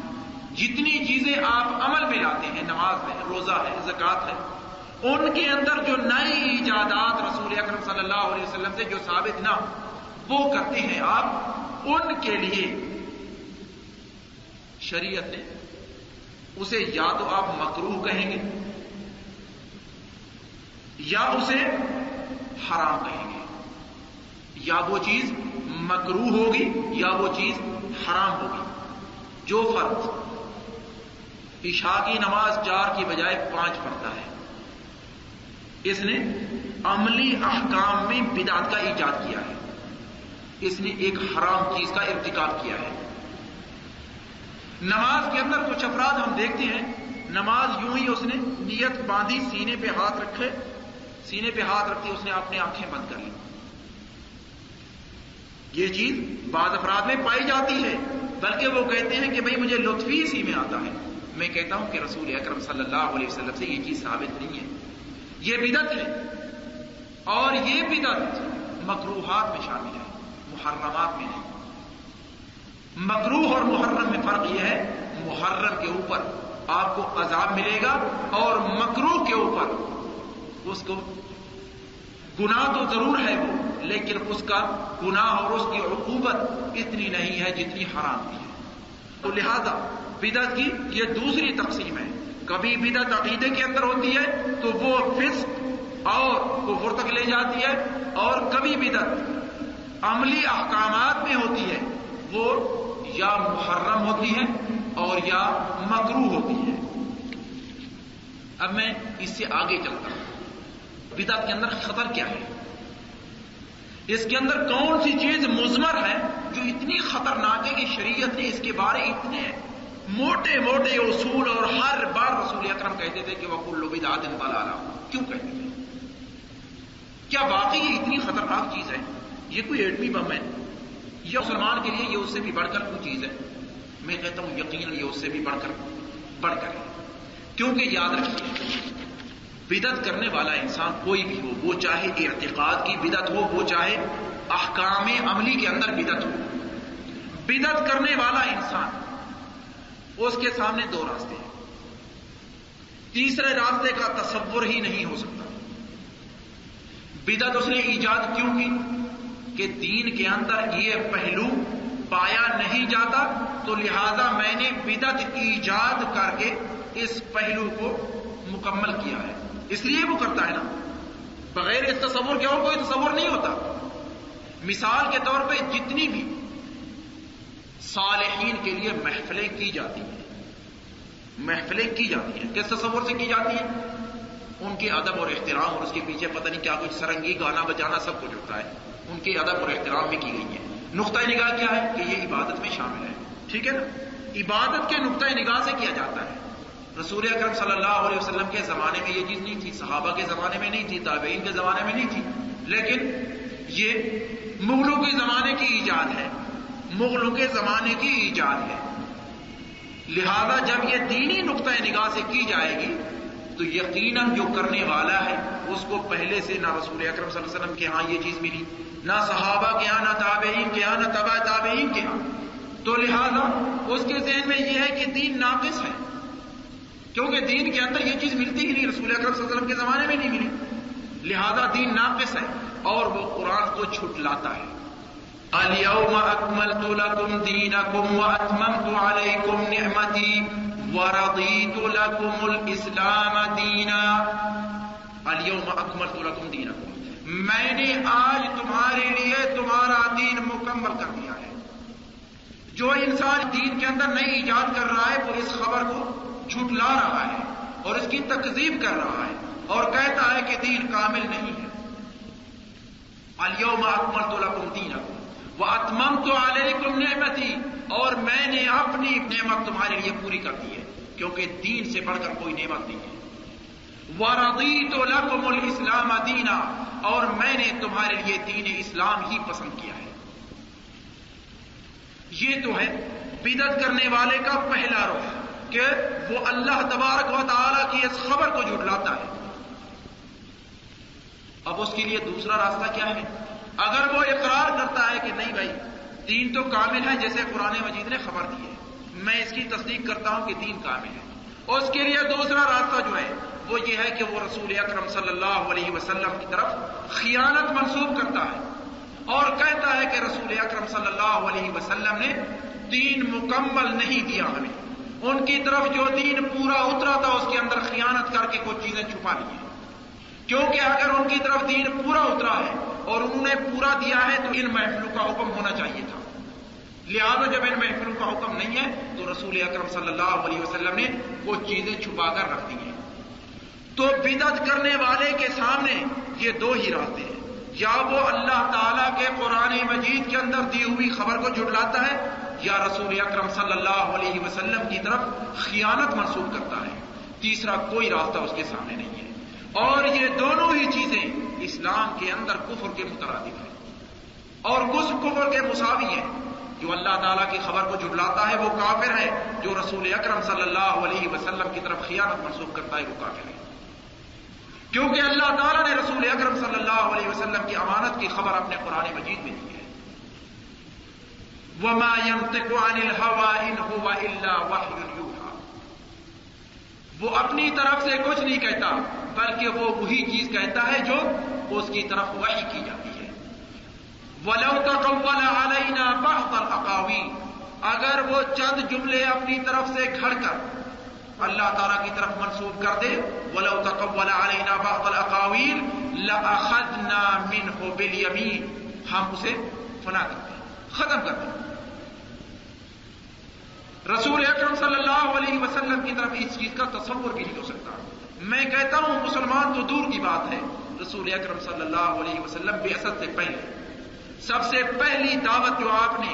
جتنی چیزیں آپ عمل میں لاتے ہیں، نماز ہے، روزہ ہے، زکوٰۃ ہے، ان کے اندر جو نئی ایجادات رسول اکرم صلی اللہ علیہ وسلم سے جو ثابت نہ وہ کرتے ہیں آپ، ان کے لیے شریعت نے اسے یا تو آپ مکروہ کہیں گے یا اسے حرام کہیں گے، یا وہ چیز مکروہ ہوگی یا وہ چیز حرام ہوگی۔ جو فرد عشاء کی نماز 4 کی بجائے 5 پڑھتا ہے، اس نے عملی احکام میں بدعت کا ایجاد کیا ہے، اس نے ایک حرام چیز کا ارتکاب کیا ہے۔ نماز کے اندر کچھ افراد ہم دیکھتے ہیں، نماز یوں ہی اس نے نیت باندھی، سینے پہ ہاتھ رکھے، سینے پہ ہاتھ رکھتے اس نے اپنی آنکھیں بند کر لی۔ یہ چیز بعض افراد میں پائی جاتی ہے، بلکہ وہ کہتے ہیں کہ بھئی مجھے لطف ہی اسی میں آتا ہے۔ میں کہتا ہوں کہ رسول اکرم صلی اللہ علیہ وسلم سے یہ چیز ثابت نہیں ہے، یہ بدعت ہے، اور یہ بدعت مکروہات میں شامل ہے، محرمات میں نہیں۔ مکروہ اور محرم میں فرق یہ ہے، محرم کے اوپر آپ کو عذاب ملے گا، اور مکروہ کے اوپر اس کو گناہ تو ضرور ہے وہ، لیکن اس کا گناہ اور اس کی عقوبت اتنی نہیں ہے جتنی حرام کی ہے۔ تو لہذا بدعت کی یہ دوسری تقسیم ہے، کبھی بدعت عقیدے کے اندر ہوتی ہے تو وہ فسق اور کفر تک لے جاتی ہے، اور کبھی بدعت عملی احکامات میں ہوتی ہے، وہ یا محرم ہوتی ہے اور یا مکروہ ہوتی ہے۔ اب میں اس سے آگے چلتا ہوں، بدعت کے اندر خطر کیا ہے، اس کے اندر کون سی چیز مضمر ہے جو اتنی خطرناک ہے کہ شریعت نے اس کے بارے اتنے موٹے موٹے اصول، اور ہر بار رسول اکرم کہتے تھے کہ وَكُلُّ بِدْعَةٍ ضَلَالَةٍ۔ کیوں کہتے تھے؟ کیا واقعی یہ اتنی خطرناک چیز ہے؟ یہ کوئی ایٹمی بم ہے؟ یہ مسلمان کے لیے یہ اس سے بھی بڑھ کر کوئی چیز ہے؟ میں کہتا ہوں یقیناً یہ اس سے بھی بڑھ کر ہے، کیونکہ یاد رکھیے بدعت کرنے والا انسان کوئی بھی ہو، وہ چاہے اعتقاد کی بدعت ہو، وہ چاہے احکام عملی کے اندر بدعت ہو، بدعت کرنے والا انسان اس کے سامنے دو راستے ہیں، تیسرے راستے کا تصور ہی نہیں ہو سکتا۔ بدعت اس نے ایجاد کیوں کی؟ کہ دین کے اندر یہ پہلو پایا نہیں جاتا، تو لہذا میں نے بدعت ایجاد کر کے اس پہلو کو مکمل کیا ہے، اس لیے وہ کرتا ہے نا، بغیر اس تصور کے اور کوئی تصور نہیں ہوتا۔ مثال کے طور پہ جتنی بھی صالحین کے لیے محفلیں کی جاتی ہیں، محفلیں کی جاتی ہیں. کس تصور سے کی جاتی ہیں؟ ان کے ادب اور احترام، اور اس کے پیچھے پتہ نہیں کیا کچھ سرنگی گانا بجانا سب کچھ ہوتا ہے، ان کے ادب اور احترام میں کی گئی ہے. نقطۂ نگاہ کیا ہے کہ یہ عبادت میں شامل ہے. ٹھیک ہے نا؟ عبادت کے نقطۂ نگاہ سے کیا جاتا ہے. رسول اکرم صلی اللہ علیہ وسلم کے زمانے میں یہ چیز نہیں تھی، صحابہ کے زمانے میں نہیں تھی، تابعین کے زمانے میں نہیں تھی، لیکن یہ مغلوں کے زمانے کی ایجاد ہے، مغلوں کے زمانے کی ایجاد ہے. لہذا جب یہ دینی نقطۂ نگاہ سے کی جائے گی تو یقیناً جو کرنے والا ہے اس کو پہلے سے نہ رسول اکرم صلی اللہ علیہ وسلم کے ہاں یہ چیز ملی، نہ صحابہ کے ہاں، نہ تابعین کے ہاں، نہ تبع تابعین کے ہاں. تو لہذا اس کے ذہن میں یہ ہے کہ دین ناقص ہے، کیونکہ دین کے اندر یہ چیز ملتی ہی نہیں، رسول اکرم صلی اللہ علیہ وسلم کے زمانے میں نہیں ملی. لہذا دین ناقص ہے اور وہ قرآن کو جھٹلاتا ہے. اليوم اکملت لکم دینکم واتممت علیکم نعمتی ورضیت لکم الاسلام دینا. اليوم اکملت لکم دینکم، میں نے آج تمہارے لیے تمہارا دین مکمل کر دیا ہے. جو انسان دین کے اندر نئی ایجاد کر رہا ہے وہ اس خبر کو جھٹلا رہا ہے اور اس کی تکذیب کر رہا ہے اور کہتا ہے کہ دین کامل نہیں ہے. اليوم اکملت لکم دینکم واتممت علیکم نعمتی، اور میں نے اپنی نعمت تمہارے لیے پوری کر دی ہے، کیونکہ دین سے بڑھ کر کوئی نعمت نہیں ہے. ورضیت لکم الاسلام دینا، اور میں نے تمہارے لیے دین اسلام ہی پسند کیا ہے. یہ تو ہے بدعت کرنے والے کا پہلا رخ کہ وہ اللہ تبارک و تعالی کی اس خبر کو جھٹلاتا ہے. اب اس کے لیے دوسرا راستہ کیا ہے؟ اگر وہ اقرار کرتا ہے کہ نہیں بھائی دین تو کامل ہے جیسے قرآن مجید نے خبر دی ہے، میں اس کی تصدیق کرتا ہوں کہ دین کامل ہے، اس کے لیے دوسرا راستہ جو ہے وہ یہ ہے کہ وہ رسول اکرم صلی اللہ علیہ وسلم کی طرف خیانت منسوب کرتا ہے اور کہتا ہے کہ رسول اکرم صلی اللہ علیہ وسلم نے دین مکمل نہیں دیا ہمیں، ان کی طرف جو دین پورا اترا تھا اس کے اندر خیانت کر کے کچھ چیزیں چھپا لی ہیں. کیونکہ اگر ان کی طرف دین پورا اترا ہے اور انہوں نے پورا دیا ہے تو ان محفلوں کا حکم ہونا چاہیے تھا. لہذا جب ان محفلوں کا حکم نہیں ہے تو رسول اکرم صلی اللہ علیہ وسلم نے کچھ چیزیں چھپا کر رکھ دی ہیں. تو بدعت کرنے والے کے سامنے یہ دو ہی راستے ہیں، یا وہ اللہ تعالیٰ کے قرآن مجید کے اندر دی ہوئی خبر کو جھٹلاتا ہے یا رسول اکرم صلی اللہ علیہ وسلم کی طرف خیانت منسوب کرتا ہے. تیسرا کوئی راستہ اس کے سامنے نہیں ہے. اور یہ دونوں ہی چیزیں اسلام کے اندر کفر کے مترادف ہیں اور کفر کے مساوی ہیں. جو اللہ تعالیٰ کی خبر کو جھٹلاتا ہے وہ کافر ہے، جو رسول اکرم صلی اللہ علیہ وسلم کی طرف خیانت منسوب کرتا ہے وہ کافر ہے. کیونکہ اللہ تعالیٰ نے رسول اکرم صلی اللہ علیہ وسلم کی امانت کی خبر اپنے قرآن مجید میں دی ہے. وَمَا يَنطِقُ عَنِ الْهَوَىٰ إِنْ هُوَ إِلَّا وَحْيٌ يُوحَىٰ، وہ اپنی طرف سے کچھ نہیں کہتا بلکہ وہ وہی چیز کہتا ہے جو اس کی طرف وحی کی جاتی ہے. وَلَوْ تَقَوَّلَ عَلَيْنَا بَعْضَ الْأَقَاوِيلِ، اگر وہ چند جملے اپنی طرف سے گھڑ کر اللہ تعالیٰ کی طرف منسوب کر دے، وَلَوْ تَقَوَّلَ عَلَيْنَا بَعْضَ الْأَقَاوِيلِ لَأَخَذْنَا مِنْهُ بِالْيَمِينِ، ہم اسے فنا کرتے ہیں، ختم کرتے ہیں. رسول اکرم صلی اللہ علیہ وسلم کی طرف اس چیز کا تصور بھی نہیں ہو سکتا. میں کہتا ہوں مسلمان تو دور کی بات ہے، رسول اکرم صلی اللہ علیہ وسلم بعثت سے پہلے سب سے پہلی دعوت جو آپ نے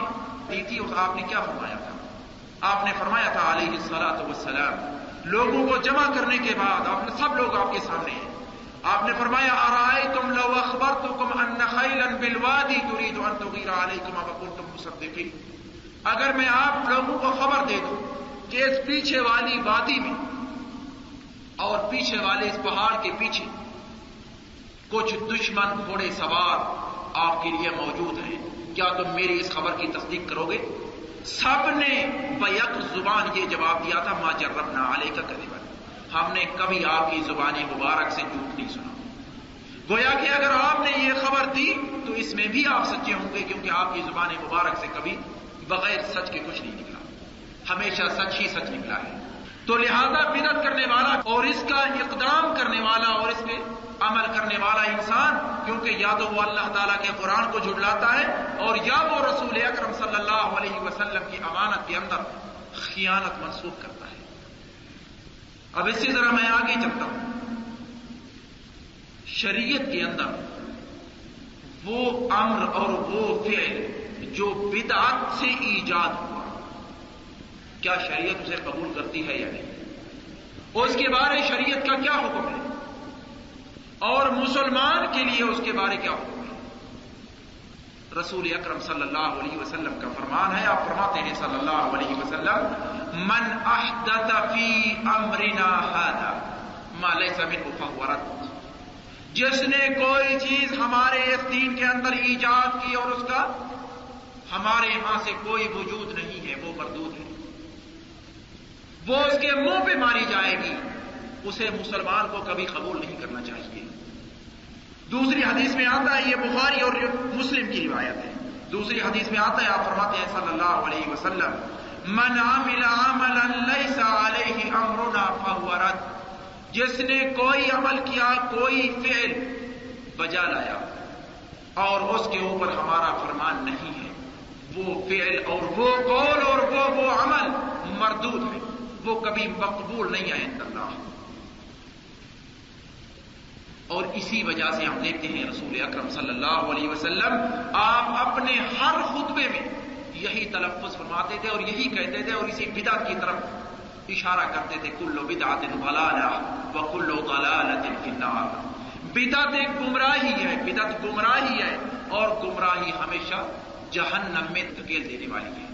دی تھی اس آپ نے کیا فرمایا تھا؟ آپ نے فرمایا تھا علیہ الصلاۃ والسلام، لوگوں کو جمع کرنے کے بعد آپ نے سب لوگ آپ کے سامنے ہیں، آپ نے فرمایا ارائیتم لو اخبرتکم ان خیلا بالوادی ترید ان تغیر علیکم وکنتم مصدقین، اگر میں آپ لوگوں کو خبر دے دوں کہ اس پیچھے والی وادی میں اور پیچھے والے اس پہاڑ کے پیچھے کچھ دشمن گھوڑے سوار آپ کے لیے موجود ہیں، کیا تم میری اس خبر کی تصدیق کرو گے؟ سب نے بیک زبان یہ جواب دیا تھا ما جربنا علیک کذبا، ہم نے کبھی آپ کی زبان مبارک سے جھوٹ نہیں سنا. گویا کہ اگر آپ نے یہ خبر دی تو اس میں بھی آپ سچے ہوں گے، کیونکہ آپ کی زبان مبارک سے کبھی بغیر سچ کے کچھ نہیں نکلا، ہمیشہ سچ ہی سچ نکلا ہے. تو لہذا بدعت کرنے والا اور اس کا اقدام کرنے والا اور اس کے عمل کرنے والا انسان، کیونکہ یا تو وہ اللہ تعالیٰ کے قرآن کو جھٹلاتا ہے اور یا وہ رسول اکرم صلی اللہ علیہ وسلم کی امانت کے اندر خیانت منسوخ کرتا ہے۔ اب اس سے ذرا میں آگے چلتا ہوں۔ شریعت کے اندر وہ امر اور وہ فعل جو بدعت سے ایجاد ہوا، کیا شریعت اسے قبول کرتی ہے یا نہیں؟ اس کے بارے شریعت کا کیا حکم ہے اور مسلمان کے لیے اس کے بارے کیا حکم ہے؟ رسول اکرم صلی اللہ علیہ وسلم کا فرمان ہے، آپ فرماتے ہیں صلی اللہ علیہ وسلم، من احدث فی امرنا ھذا ما لیس منہ فہو رد۔ جس نے کوئی چیز ہمارے اس دین کے اندر ایجاد کی اور اس کا ہمارے یہاں سے کوئی وجود نہیں ہے، وہ مردود ہے، وہ اس کے منہ پہ ماری جائے گی، اسے مسلمان کو کبھی قبول نہیں کرنا چاہیے۔ دوسری حدیث میں آتا ہے، یہ بخاری اور مسلم کی روایت ہے، دوسری حدیث میں آتا ہے، آپ فرماتے ہیں صلی اللہ علیہ وسلم، من عمل عملا لیس علیہ امرنا فہو رد۔ جس نے کوئی عمل کیا، کوئی فعل بجا لایا اور اس کے اوپر ہمارا فرمان نہیں ہے، وہ فعل اور وہ قول اور وہ عمل مردود ہے، وہ کبھی مقبول نہیں ہے عند اللہ۔ اور اسی وجہ سے ہم دیکھتے ہیں رسول اکرم صلی اللہ علیہ وسلم آپ اپنے ہر خطبے میں یہی تلفظ فرماتے تھے اور یہی کہتے تھے اور اسی بدعت کی طرف اشارہ کرتے تھے، کل بدعت ضلالہ وکل ضلالۃ فی النار۔ بدعت ایک گمراہی ہے، بدعت گمراہی ہے اور گمراہی ہمیشہ جہنم میں دھکیل دینے والی ہے۔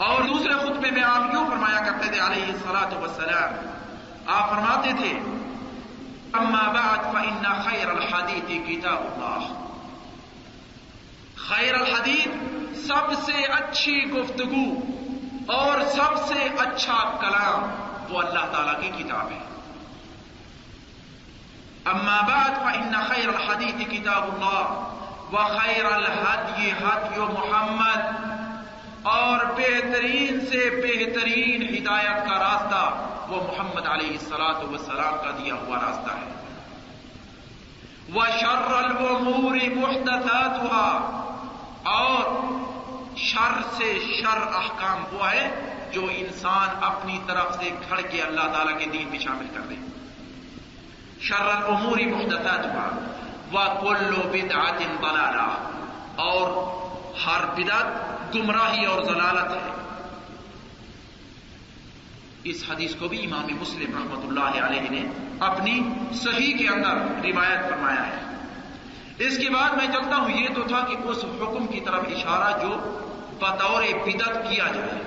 اور دوسرے خطبے میں آپ یوں فرمایا کرتے تھے علیہ الصلاۃ والسلام، آپ فرماتے تھے، اما بعد فإن خیر الحدیث کتاب اللہ۔ خیر الحدیث سب سے اچھی گفتگو اور سب سے اچھا کلام وہ اللہ تعالیٰ کی کتاب ہے۔ اما بعد فإن خیر الحدیث کتاب اللہ وخیر الہدی ہدی محمد، اور بہترین سے بہترین ہدایت کا راستہ وہ محمد علیہ الصلاۃ والسلام کا دیا ہوا راستہ ہے۔ وشر الامور محدثاتها، اور شر سے شر احکام وہ ہے جو انسان اپنی طرف سے گھڑ کے اللہ تعالیٰ کے دین میں شامل کر دے۔ شر الامور محدثاتها وکل بدعۃ ضلالہ، اور ہر بدعت گمراہی اور ضلالت ہے۔ اس حدیث کو بھی امام مسلم رحمۃ اللہ علیہ نے اپنی صحیح کے اندر روایت فرمایا ہے۔ اس کے بعد میں چلتا ہوں، یہ تو تھا کہ اس حکم کی طرف اشارہ جو بطور بدعت کیا جائے۔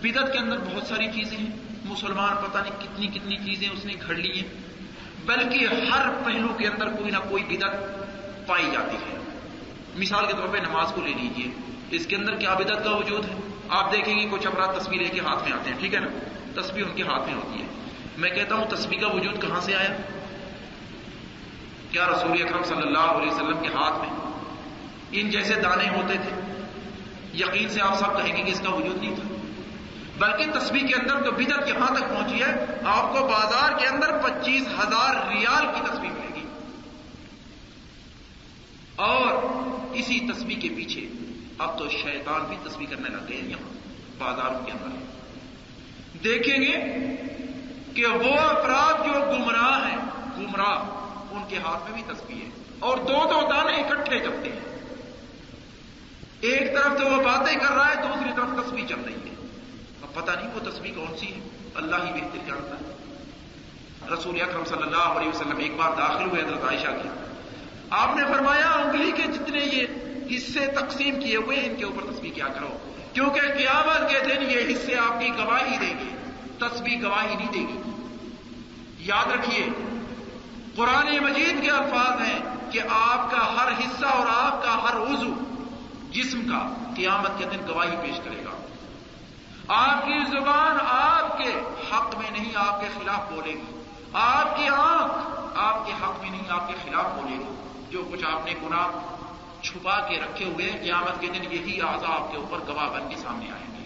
بدعت کے اندر بہت ساری چیزیں ہیں، مسلمان پتہ نہیں کتنی چیزیں اس نے گھڑ لی ہیں، بلکہ ہر پہلو کے اندر کوئی نہ کوئی بدعت پائی جاتی ہے۔ مثال کے طور پہ نماز کو لے لیجئے، اس کے اندر کیا بدعت کا وجود ہے؟ آپ دیکھیں گے کچھ افراد تسبیح لے کے ہاتھ میں آتے ہیں، ٹھیک ہے نا، تسبیح ان کے ہاتھ میں ہوتی ہے۔ میں کہتا ہوں تسبیح کا وجود کہاں سے آیا؟ کیا رسول اکرم صلی اللہ علیہ وسلم کے ہاتھ میں ان جیسے دانے ہوتے تھے؟ یقین سے آپ سب کہیں گے کہ اس کا وجود نہیں تھا، بلکہ تسبیح کے اندر تو بدعت یہاں تک پہنچی ہے، آپ کو بازار کے اندر 25,000 ریال کی تسبیح ملے گی، اور اسی تسبیح کے پیچھے اب تو شیطان بھی تسبیح کرنے لگ گئے ہیں۔ یہاں بازاروں کے اندر دیکھیں گے کہ وہ افراد جو گمراہ ہیں، ان کے ہاتھ میں بھی تسبیح ہے، اور دو دانے اکٹھے چلتے ہیں، ایک طرف تو وہ باتیں کر رہا ہے، دوسری طرف تسبیح چل رہی ہے۔ اب پتہ نہیں وہ تسبیح کون سی ہے، اللہ ہی بہتر جانتا ہے۔ رسول اکرم صلی اللہ علیہ وسلم ایک بار داخل ہوئے حضرت عائشہ کے، آپ نے فرمایا انگلی کے جتنے یہ حصے تقسیم کیے ہوئے ان کے اوپر تسبیح کیا کرو، کیونکہ قیامت کے دن یہ حصے آپ کی گواہی دیں گے، تسبیح گواہی نہیں دے گی۔ یاد رکھیے قرآن مجید کے الفاظ ہیں کہ آپ کا ہر حصہ اور آپ کا ہر عضو جسم کا قیامت کے دن گواہی پیش کرے گا۔ آپ کی زبان آپ کے حق میں نہیں، آپ کے خلاف بولے گی، آپ کی آنکھ آپ کے حق میں نہیں، آپ کے خلاف بولے گی۔ جو کچھ آپ نے گناہ چھپا کے رکھے ہوئے ہیں، قیامت کے دن یہی اعضاء آپ کے اوپر گواہ بن کے سامنے آئیں گے۔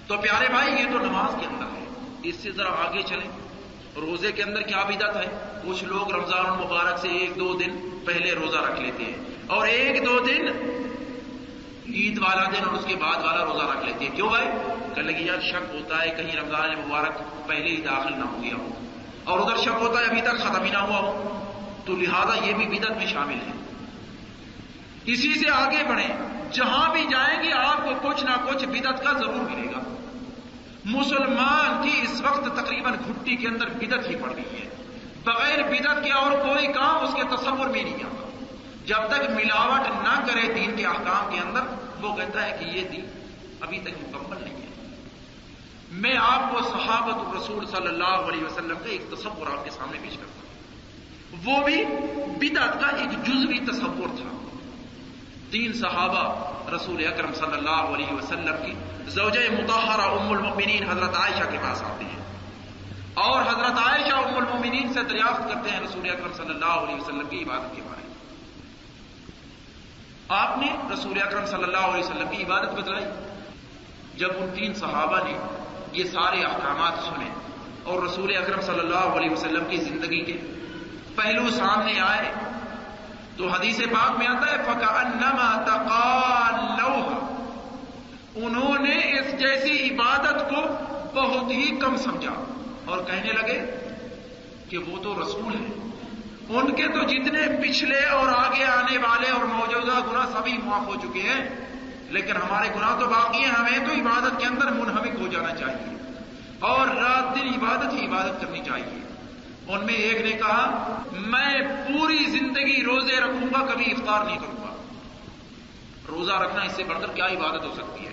تو پیارے بھائی، یہ تو نماز کے اندر ہے، اس سے ذرا آگے چلیں. روزے کے اندر کیا بدعت ہے؟ کچھ لوگ رمضان المبارک سے 1-2 دن پہلے روزہ رکھ لیتے ہیں اور 1-2 دن عید والا دن اور اس کے بعد والا روزہ رکھ لیتے ہیں. کیوں بھائی؟ کہنے لگے یار شک ہوتا ہے کہیں رمضان مبارک پہلے ہی داخل نہ ہو گیا ہو، اور ادھر شک ہوتا ہے ابھی تک ختم ہی نہ ہوا ہو، تو لہذا یہ بھی بدعت میں شامل ہے. اسی سے آگے بڑھیں، جہاں بھی جائیں گے آپ کو کچھ نہ کچھ بدعت کا ضرور ملے گا. مسلمان کی اس وقت تقریباً گھٹی کے اندر بدعت ہی پڑ گئی ہے. بغیر بدعت کے اور کوئی کام اس کے تصور میں نہیں آتا. جب تک ملاوٹ نہ کرے دین کے احکام کے اندر، وہ کہتا ہے کہ یہ دین ابھی تک مکمل نہیں ہے. میں آپ کو صحابۃ الرسول صلی اللہ علیہ وسلم کا ایک تصور آپ کے سامنے پیش کرتا ہوں. وہ بھی بدعت کا ایک جزوی تصور تھا. 3 صحابہ رسول اکرم صلی اللہ علیہ وسلم کی زوجہ مطہرہ ام المؤمنین حضرت عائشہ کے پاس آتے ہیں اور حضرت عائشہ ام المؤمنین سے دریافت کرتے ہیں رسول اکرم صلی اللہ علیہ وسلم کی عبادت کے بارے میں. آپ نے رسول اکرم صلی اللہ علیہ وسلم کی عبادت بتلائی. جب ان 3 صحابہ نے یہ سارے احکامات سنے اور رسول اکرم صلی اللہ علیہ وسلم کی زندگی کے پہلو سامنے آئے تو حدیث پاک میں آتا ہے فَكَأَنَّمَا تَقَالَّوْهَا، انہوں نے اس جیسی عبادت کو بہت ہی کم سمجھا اور کہنے لگے کہ وہ تو رسول ہیں، ان کے تو جتنے پچھلے اور آگے آنے والے اور موجودہ گناہ سبھی معاف ہو چکے ہیں، لیکن ہمارے گناہ تو باقی ہیں. ہمیں تو عبادت کے اندر منہمک ہو جانا چاہیے اور رات دن عبادت ہی عبادت کرنی چاہیے. ان میں ایک نے کہا میں پوری زندگی روزے رکھوں گا، کبھی افطار نہیں کروں گا. روزہ رکھنا اس سے بڑھ کر کیا عبادت ہو سکتی ہے.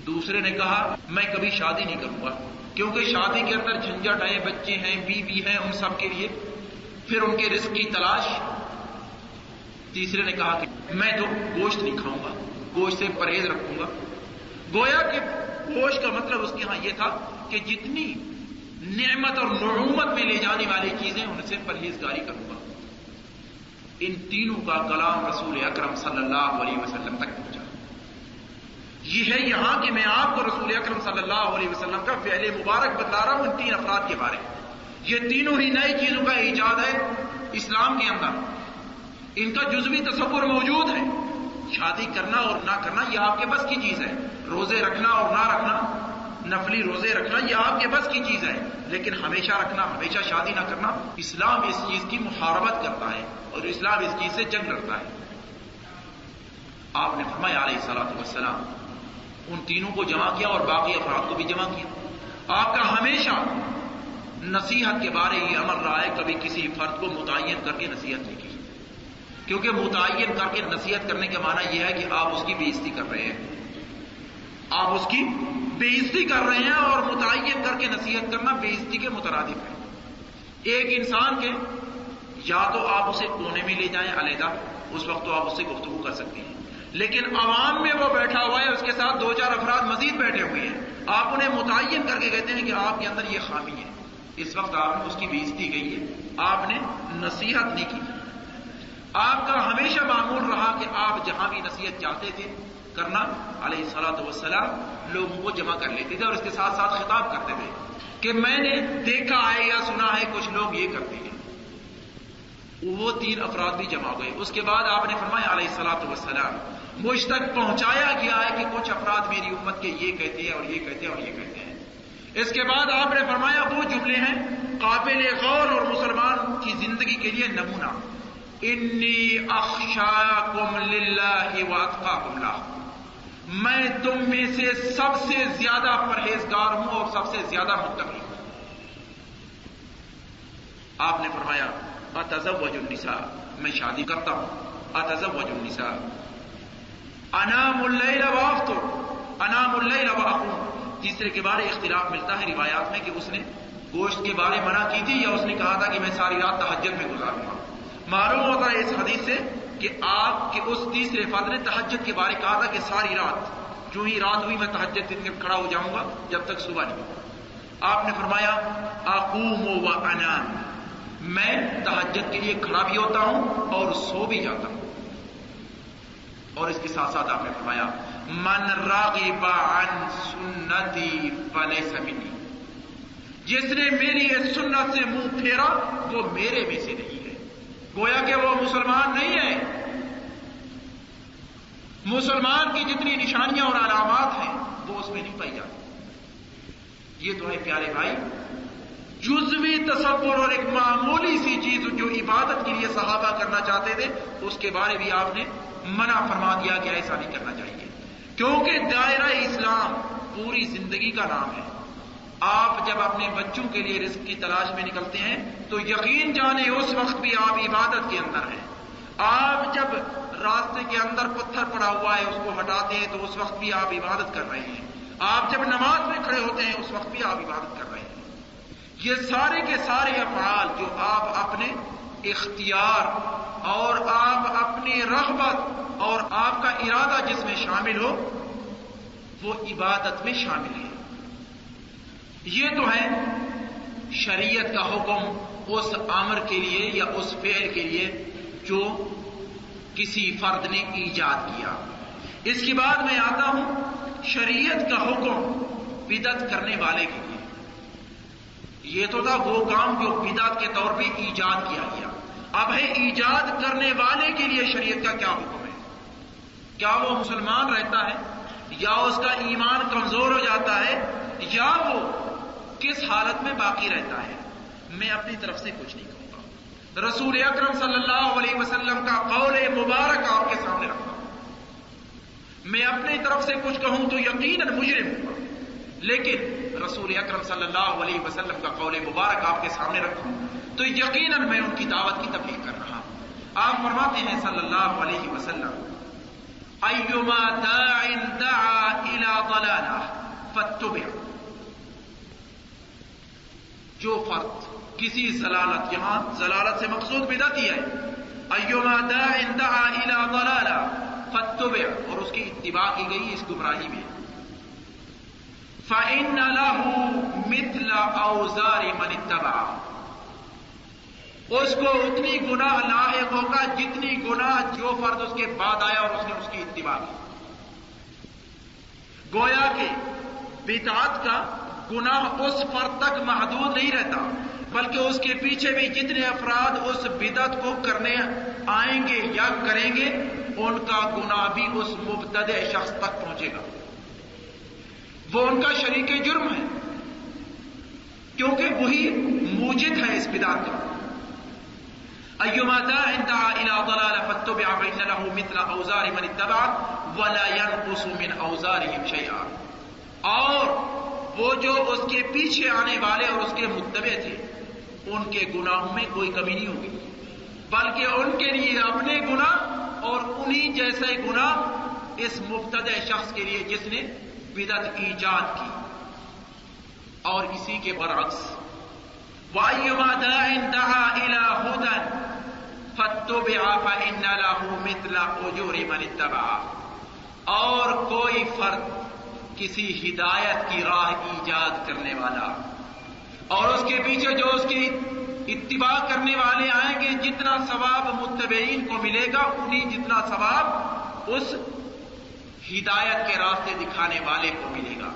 دوسرے نے کہا میں کبھی شادی نہیں کروں گا، کیونکہ شادی کے اندر جھنجھٹ ہے، بچے ہیں، بیوی ہیں، ان سب کے لیے پھر ان کے رزق کی تلاش. تیسرے نے کہا کہ میں تو گوشت نہیں کھاؤں گا، گوشت سے پرہیز رکھوں گا. گویا کہ گوشت کا مطلب اس کے ہاں یہ تھا کہ جتنی نعمت اور نعومت میں لے جانے والی چیزیں ان سے پرہیزگاری کروں گا. ان تینوں کا کلام رسول اکرم صلی اللہ علیہ وسلم تک پہنچا. یہ ہے یہاں کہ میں آپ کو رسول اکرم صلی اللہ علیہ وسلم کا فعل مبارک بتلا رہا ہوں ان 3 افراد کے بارے میں. یہ تینوں ہی نئی چیزوں کا ایجاد ہے اسلام کے اندر. ان کا جزوی تصور موجود ہے. شادی کرنا اور نہ کرنا یہ آپ کے بس کی چیز ہے. روزے رکھنا اور نہ رکھنا، نفلی روزے رکھنا یہ آپ کے بس کی چیز ہے. لیکن ہمیشہ رکھنا، ہمیشہ شادی نہ کرنا، اسلام اس چیز کی محاربت کرتا ہے اور اسلام اس چیز سے جنگ لڑتا ہے. آپ نے فرمایا علیہ الصلوۃ والسلام ان تینوں کو جمع کیا اور باقی افراد کو بھی جمع کیا. آپ کا ہمیشہ نصیحت کے بارے یہ عمل رہا ہے، کبھی کسی فرد کو متعین کر کے نصیحت نہیں کی، کیونکہ متعین کر کے نصیحت کرنے کا معنی یہ ہے کہ آپ اس کی بے عزتی کر رہے ہیں. آپ اس کی بے عزتی کر رہے ہیں اور متعین کر کے نصیحت کرنا بے عزتی کے مترادف ہے. ایک انسان کے یا تو آپ اسے کونے میں لے جائیں علیحدہ، اس وقت تو آپ اس سے گفتگو کر سکتے ہیں، لیکن عوام میں وہ بیٹھا ہوا ہے، اس کے ساتھ 2-4 افراد مزید بیٹھے ہوئے ہیں، آپ انہیں متعین کر کے کہتے ہیں کہ آپ کے اندر یہ خامی ہے. اس وقت آپ نے اس کی بے عزتی کی ہے، آپ نے نصیحت نہیں کی. آپ کا ہمیشہ معمول رہا کہ آپ جہاں بھی نصیحت چاہتے تھے کرنا علیہ الصلوۃ والسلام لوگوں کو جمع کر لیتے تھے اور اس کے ساتھ ساتھ خطاب کرتے تھے کہ میں نے دیکھا ہے یا سنا ہے کچھ لوگ یہ کرتے ہیں. وہ 3 افراد بھی جمع ہوئے. اس کے بعد آپ نے فرمایا علیہ الصلوۃ والسلام مجھ تک پہنچایا گیا ہے کہ کچھ افراد میری امت کے یہ کہتے ہیں اور یہ کہتے ہیں اور یہ کہتے ہیں. اس کے بعد آپ نے فرمایا وہ جملے ہیں قابل غور اور مسلمان کی زندگی کے لیے نمونہ. انی اخشاکم للہ واتقاکم لہ، میں تم میں سے سب سے زیادہ پرہیزگار ہوں اور سب سے زیادہ متقی ہوں. آپ نے فرمایا اتزوج النساء، میں شادی کرتا ہوں. اتزوج النساء، انام اللیل وافطر، انام اللیل واقوم. تیسرے کے بارے اختلاف ملتا ہے روایات میں کہ اس نے گوشت کے بارے منع کی تھی یا اس نے کہا تھا کہ میں ساری رات تہجد میں گزاروں گا. معلوم ہوتا ہے اس حدیث سے کہ آپ کے اس تیسرے فرد نے تہجد کے بارے کہا تھا کہ ساری رات، جو ہی رات ہوئی میں تہجد کے کھڑا ہو جاؤں گا جب تک صبح نہیں. آپ نے فرمایا اقوم و انام، میں تہجد کے لیے کھڑا بھی ہوتا ہوں اور سو بھی جاتا ہوں. اور اس کے ساتھ ساتھ آپ نے فرمایا من راغب عن سنتی فلیس منی، جس نے میری اس سنت سے منہ پھیرا وہ میرے میں سے نہیں ہے۔ گویا کہ وہ مسلمان نہیں ہے۔ مسلمان کی جتنی نشانیاں اور علامات ہیں وہ اس میں نہیں پائی جاتی۔ یہ تو ہے پیارے بھائی جزوی تصور اور ایک معمولی سی چیز جو عبادت کے لیے صحابہ کرنا چاہتے تھے اس کے بارے بھی آپ نے منع فرما دیا کہ ایسا نہیں کرنا چاہیے، کیونکہ دائرہ اسلام پوری زندگی کا نام ہے۔ آپ جب اپنے بچوں کے لیے رزق کی تلاش میں نکلتے ہیں تو یقین جانے اس وقت بھی آپ عبادت کے اندر ہیں۔ آپ جب راستے کے اندر پتھر پڑا ہوا ہے اس کو ہٹاتے ہیں تو اس وقت بھی آپ عبادت کر رہے ہیں۔ آپ جب نماز میں کھڑے ہوتے ہیں اس وقت بھی آپ عبادت کر رہے ہیں۔ یہ سارے کے سارے افعال جو آپ اپنے اختیار اور آپ اپنی رغبت اور آپ کا ارادہ جس میں شامل ہو وہ عبادت میں شامل ہے۔ یہ تو ہے شریعت کا حکم اس امر کے لیے یا اس فعل کے لیے جو کسی فرد نے ایجاد کیا۔ اس کے بعد میں آتا ہوں شریعت کا حکم بدعت کرنے والے کے لیے۔ یہ تو تھا وہ کام جو بدعت کے طور پہ ایجاد کیا گیا، اب ہے ایجاد کرنے والے کے لیے شریعت کا کیا حکم ہے۔ کیا وہ مسلمان رہتا ہے یا اس کا ایمان کمزور ہو جاتا ہے یا وہ کس حالت میں باقی رہتا ہے؟ میں اپنی طرف سے کچھ نہیں کہوں گا، رسول اکرم صلی اللہ علیہ وسلم کا قول مبارک آپ کے سامنے رکھتا ہوں۔ میں اپنی طرف سے کچھ کہوں تو یقیناً مجرم ہوں گا، لیکن رسول اکرم صلی اللہ علیہ وسلم کا قول مبارک آپ کے سامنے رکھوں تو یقیناً میں ان کی دعوت کی تبلیغ کر رہا ہوں۔ آپ فرماتے ہیں صلی اللہ علیہ وسلم ایما داع دعا الی ضلالہ فاتبع، جو فرد کسی ضلالت، یہاں ضلالت سے مقصود بدعت ہی ہے، ایما داع دعا الی ضلالہ فاتبع، اور اس کی اتباع کی گئی اس گمراہی میں، فإن له مثل أوزار من اتبع، اس کو اتنی گناہ لاحق ہوگا جتنی گناہ جو فرد اس کے بعد آیا اور اس نے اس کی اتباع کی۔ گویا کہ بدعت کا گناہ اس فرد تک محدود نہیں رہتا بلکہ اس کے پیچھے بھی جتنے افراد اس بدعت کو کرنے آئیں گے یا کریں گے ان کا گناہ بھی اس مبتدع شخص تک پہنچے گا، وہ ان کا شریک جرم ہے کیونکہ وہی موجد ہے اس بدعت کا۔ ایما داع دعا الى ضلالہ فاتبع فإن له مثل اوزار من اتبع ولا ينقص من اوزارهم شيئا، اور وہ جو اس کے پیچھے آنے والے اور اس کے متبع تھے ان کے گناہوں میں کوئی کمی نہیں ہوگی بلکہ ان کے لیے اپنے گناہ اور انہی جیسے گناہ اس مبتدع شخص کے لیے جس نے بدعت ایجاد کی۔ اور اسی کے برعکس وَأَيُّمَا دَاعٍ دَعَا إِلَىٰ هُدًى فَاتُّبِعَ فَإِنَّ لَهُ مِثْلَ أُجُورِ مَنِ اتَّبَعَ، اور کوئی فرد کسی ہدایت کی راہ ایجاد کرنے والا اور اس کے پیچھے جو اس کی اتباع کرنے والے آئیں گے جتنا ثواب متبعین کو ملے گا انہی جتنا ثواب اس ہدایت کے راستے دکھانے والے کو ملے گا۔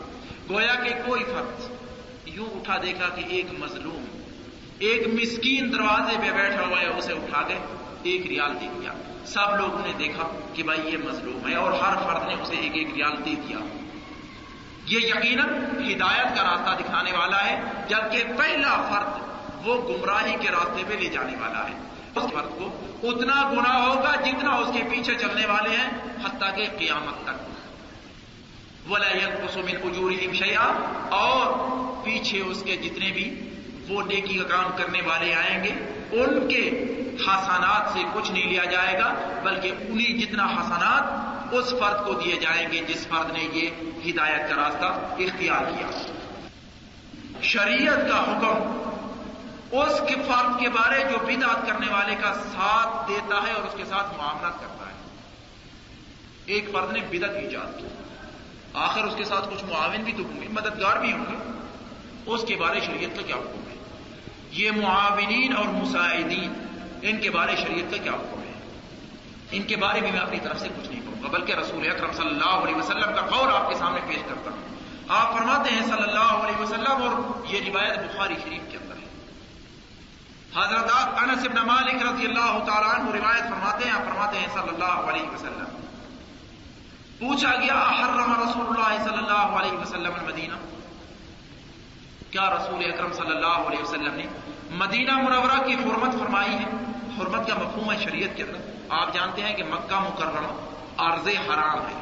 گویا کہ کوئی فرد یوں اٹھا دیکھا کہ ایک مظلوم، ایک مسکین دروازے پہ بیٹھا ہوا ہے، اسے اٹھا کے 1 ریال دے دیا، سب لوگوں نے دیکھا کہ بھائی یہ مظلوم ہے اور ہر فرد نے اسے 1 ریال دے دیا، یہ یقیناً ہدایت کا راستہ دکھانے والا ہے، جبکہ پہلا فرد وہ گمراہی کے راستے پہ لے جانے والا ہے۔ اس فرد کو اتنا گناہ ہوگا جتنا اس کے پیچھے چلنے والے ہیں حتیٰ کہ قیامت تک۔ وَلَا يَنقُصُ مِنْ أُجُورِهِمْ شَيْئًا، اور پیچھے اس کے جتنے بھی وہ نیکی کا کام کرنے والے آئیں گے ان کے حسنات سے کچھ نہیں لیا جائے گا بلکہ انہی جتنا حسنات اس فرد کو دیے جائیں گے جس فرد نے یہ ہدایت کا راستہ اختیار کیا۔ شریعت کا حکم اس کے فرد کے بارے جو بدعت کرنے والے کا ساتھ دیتا ہے اور اس کے ساتھ معاملات کرتا ہے۔ ایک فرد نے بدعت ایجاد کی، آخر اس کے ساتھ کچھ معاون بھی تو ہوں گے، مددگار بھی ہوں گے، اس کے بارے شریعت کا کیا حکم ہے؟ یہ معاونین اور مساعدین ان کے بارے شریعت کا کیا حکم ہے؟ ان کے بارے میں اپنی طرف سے کچھ نہیں کہوں۔ ہوگا، بلکہ رسول اکرم صلی اللہ علیہ وسلم کا قول آپ کے سامنے پیش کرتا ہوں۔ آپ فرماتے ہیں صلی اللہ علیہ وسلم، اور یہ روایت بخاری شریف کے اندر ہے، حضرت انس بن مالک رضی اللہ تعالیٰ عنہ روایت فرماتے ہیں، آپ فرماتے ہیں صلی اللہ علیہ وسلم، پوچھا گیا حرم رسول اللہ صلی اللہ علیہ وسلم المدینہ، کیا رسول اکرم صلی اللہ علیہ وسلم نے مدینہ منورہ کی حرمت فرمائی ہے؟ حرمت کا مفہوم ہے شریعت کے اندر، آپ جانتے ہیں کہ مکہ مکرمہ ارض حرام ہے۔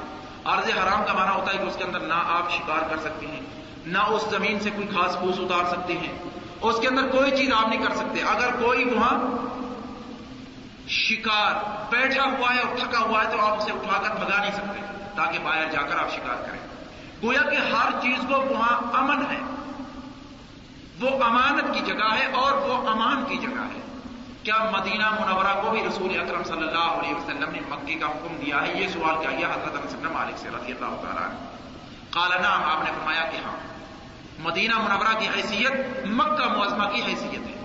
ارض حرام کا معنی ہوتا ہے کہ اس کے اندر نہ آپ شکار کر سکتے ہیں، نہ اس زمین سے کوئی گھاس پھوس اتار سکتے ہیں، اس کے اندر کوئی چیز آپ نہیں کر سکتے۔ اگر کوئی وہاں شکار بیٹھا ہوا ہے اور تھکا ہوا ہے تو آپ اسے اٹھا کر بھگا نہیں سکتے تاکہ باہر جا کر آپ شکار کریں۔ گویا کہ ہر چیز کو وہاں امن ہے، وہ امانت کی جگہ ہے اور وہ امان کی جگہ ہے۔ کیا مدینہ منورہ کو بھی رسول اکرم صلی اللہ علیہ وسلم نے مکے کا حکم دیا ہے؟ یہ سوال کیا گیا حضرت انس بن مالک سے رضی اللہ تعالیٰ عنہ۔ قال نعم، آپ نے فرمایا کہ ہاں، مدینہ منورہ کی حیثیت مکہ معظمہ کی حیثیت ہے،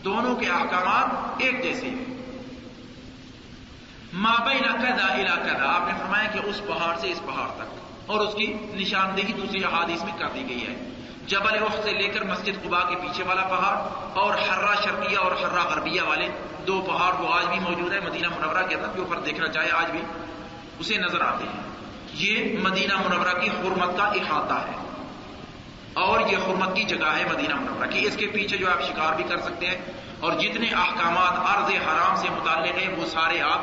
دونوں کے احکامات ایک جیسے ہیں۔ ما بین کذا الی کذا، آپ نے فرمایا کہ اس پہاڑ سے اس پہاڑ تک، اور اس کی نشاندہی دوسری احادیث میں کر دی گئی ہے۔ جبل احد سے لے کر مسجد قباء کے پیچھے والا پہاڑ اور حرہ شرقیہ اور حرہ غربیہ والے دو پہاڑ وہ آج بھی موجود ہے مدینہ منورہ کے اندر، جو اوپر دیکھنا چاہے آج بھی اسے نظر آتے ہیں۔ یہ مدینہ منورہ کی حرمت کا احاطہ ہے اور یہ حرمت کی جگہ ہے مدینہ منورہ کی۔ اس کے پیچھے جو آپ شکار بھی کر سکتے ہیں اور جتنے احکامات ارض حرام سے متعلق ہیں وہ سارے آپ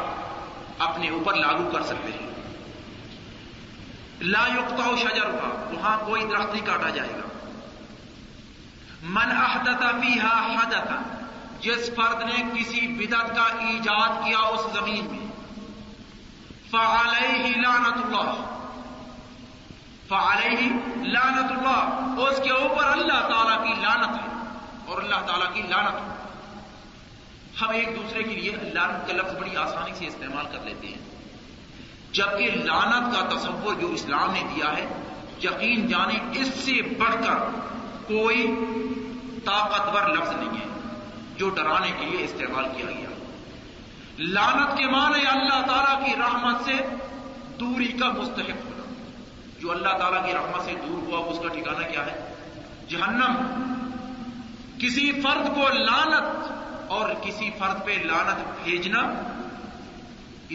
اپنے اوپر لاگو کر سکتے ہیں۔ لا یقطع شجرها، وہاں کوئی درخت نہیں کاٹا جائے گا۔ من احدث فیہا حدثا، جس فرد نے کسی بدعت کا ایجاد کیا اس زمین میں، فعلیہ لعنت اللہ، فعلیہ لعنت اللہ، اس کے اوپر اللہ تعالیٰ کی لعنت ہے اور اللہ تعالیٰ کی لعنت ہے۔ ہم ایک دوسرے کے لیے لعنت کا لفظ بڑی آسانی سے استعمال کر لیتے ہیں، جبکہ لعنت کا تصور جو اسلام نے دیا ہے، یقین جانے اس سے بڑھ کر کوئی طاقتور لفظ نہیں ہے جو ڈرانے کے لیے استعمال کیا گیا۔ لعنت کے معنی اللہ تعالیٰ کی رحمت سے دوری کا مستحق ہونا۔ جو اللہ تعالیٰ کی رحمت سے دور ہوا اس کا ٹھکانہ کیا ہے؟ جہنم۔ کسی فرد کو لعنت اور کسی فرد پہ لعنت بھیجنا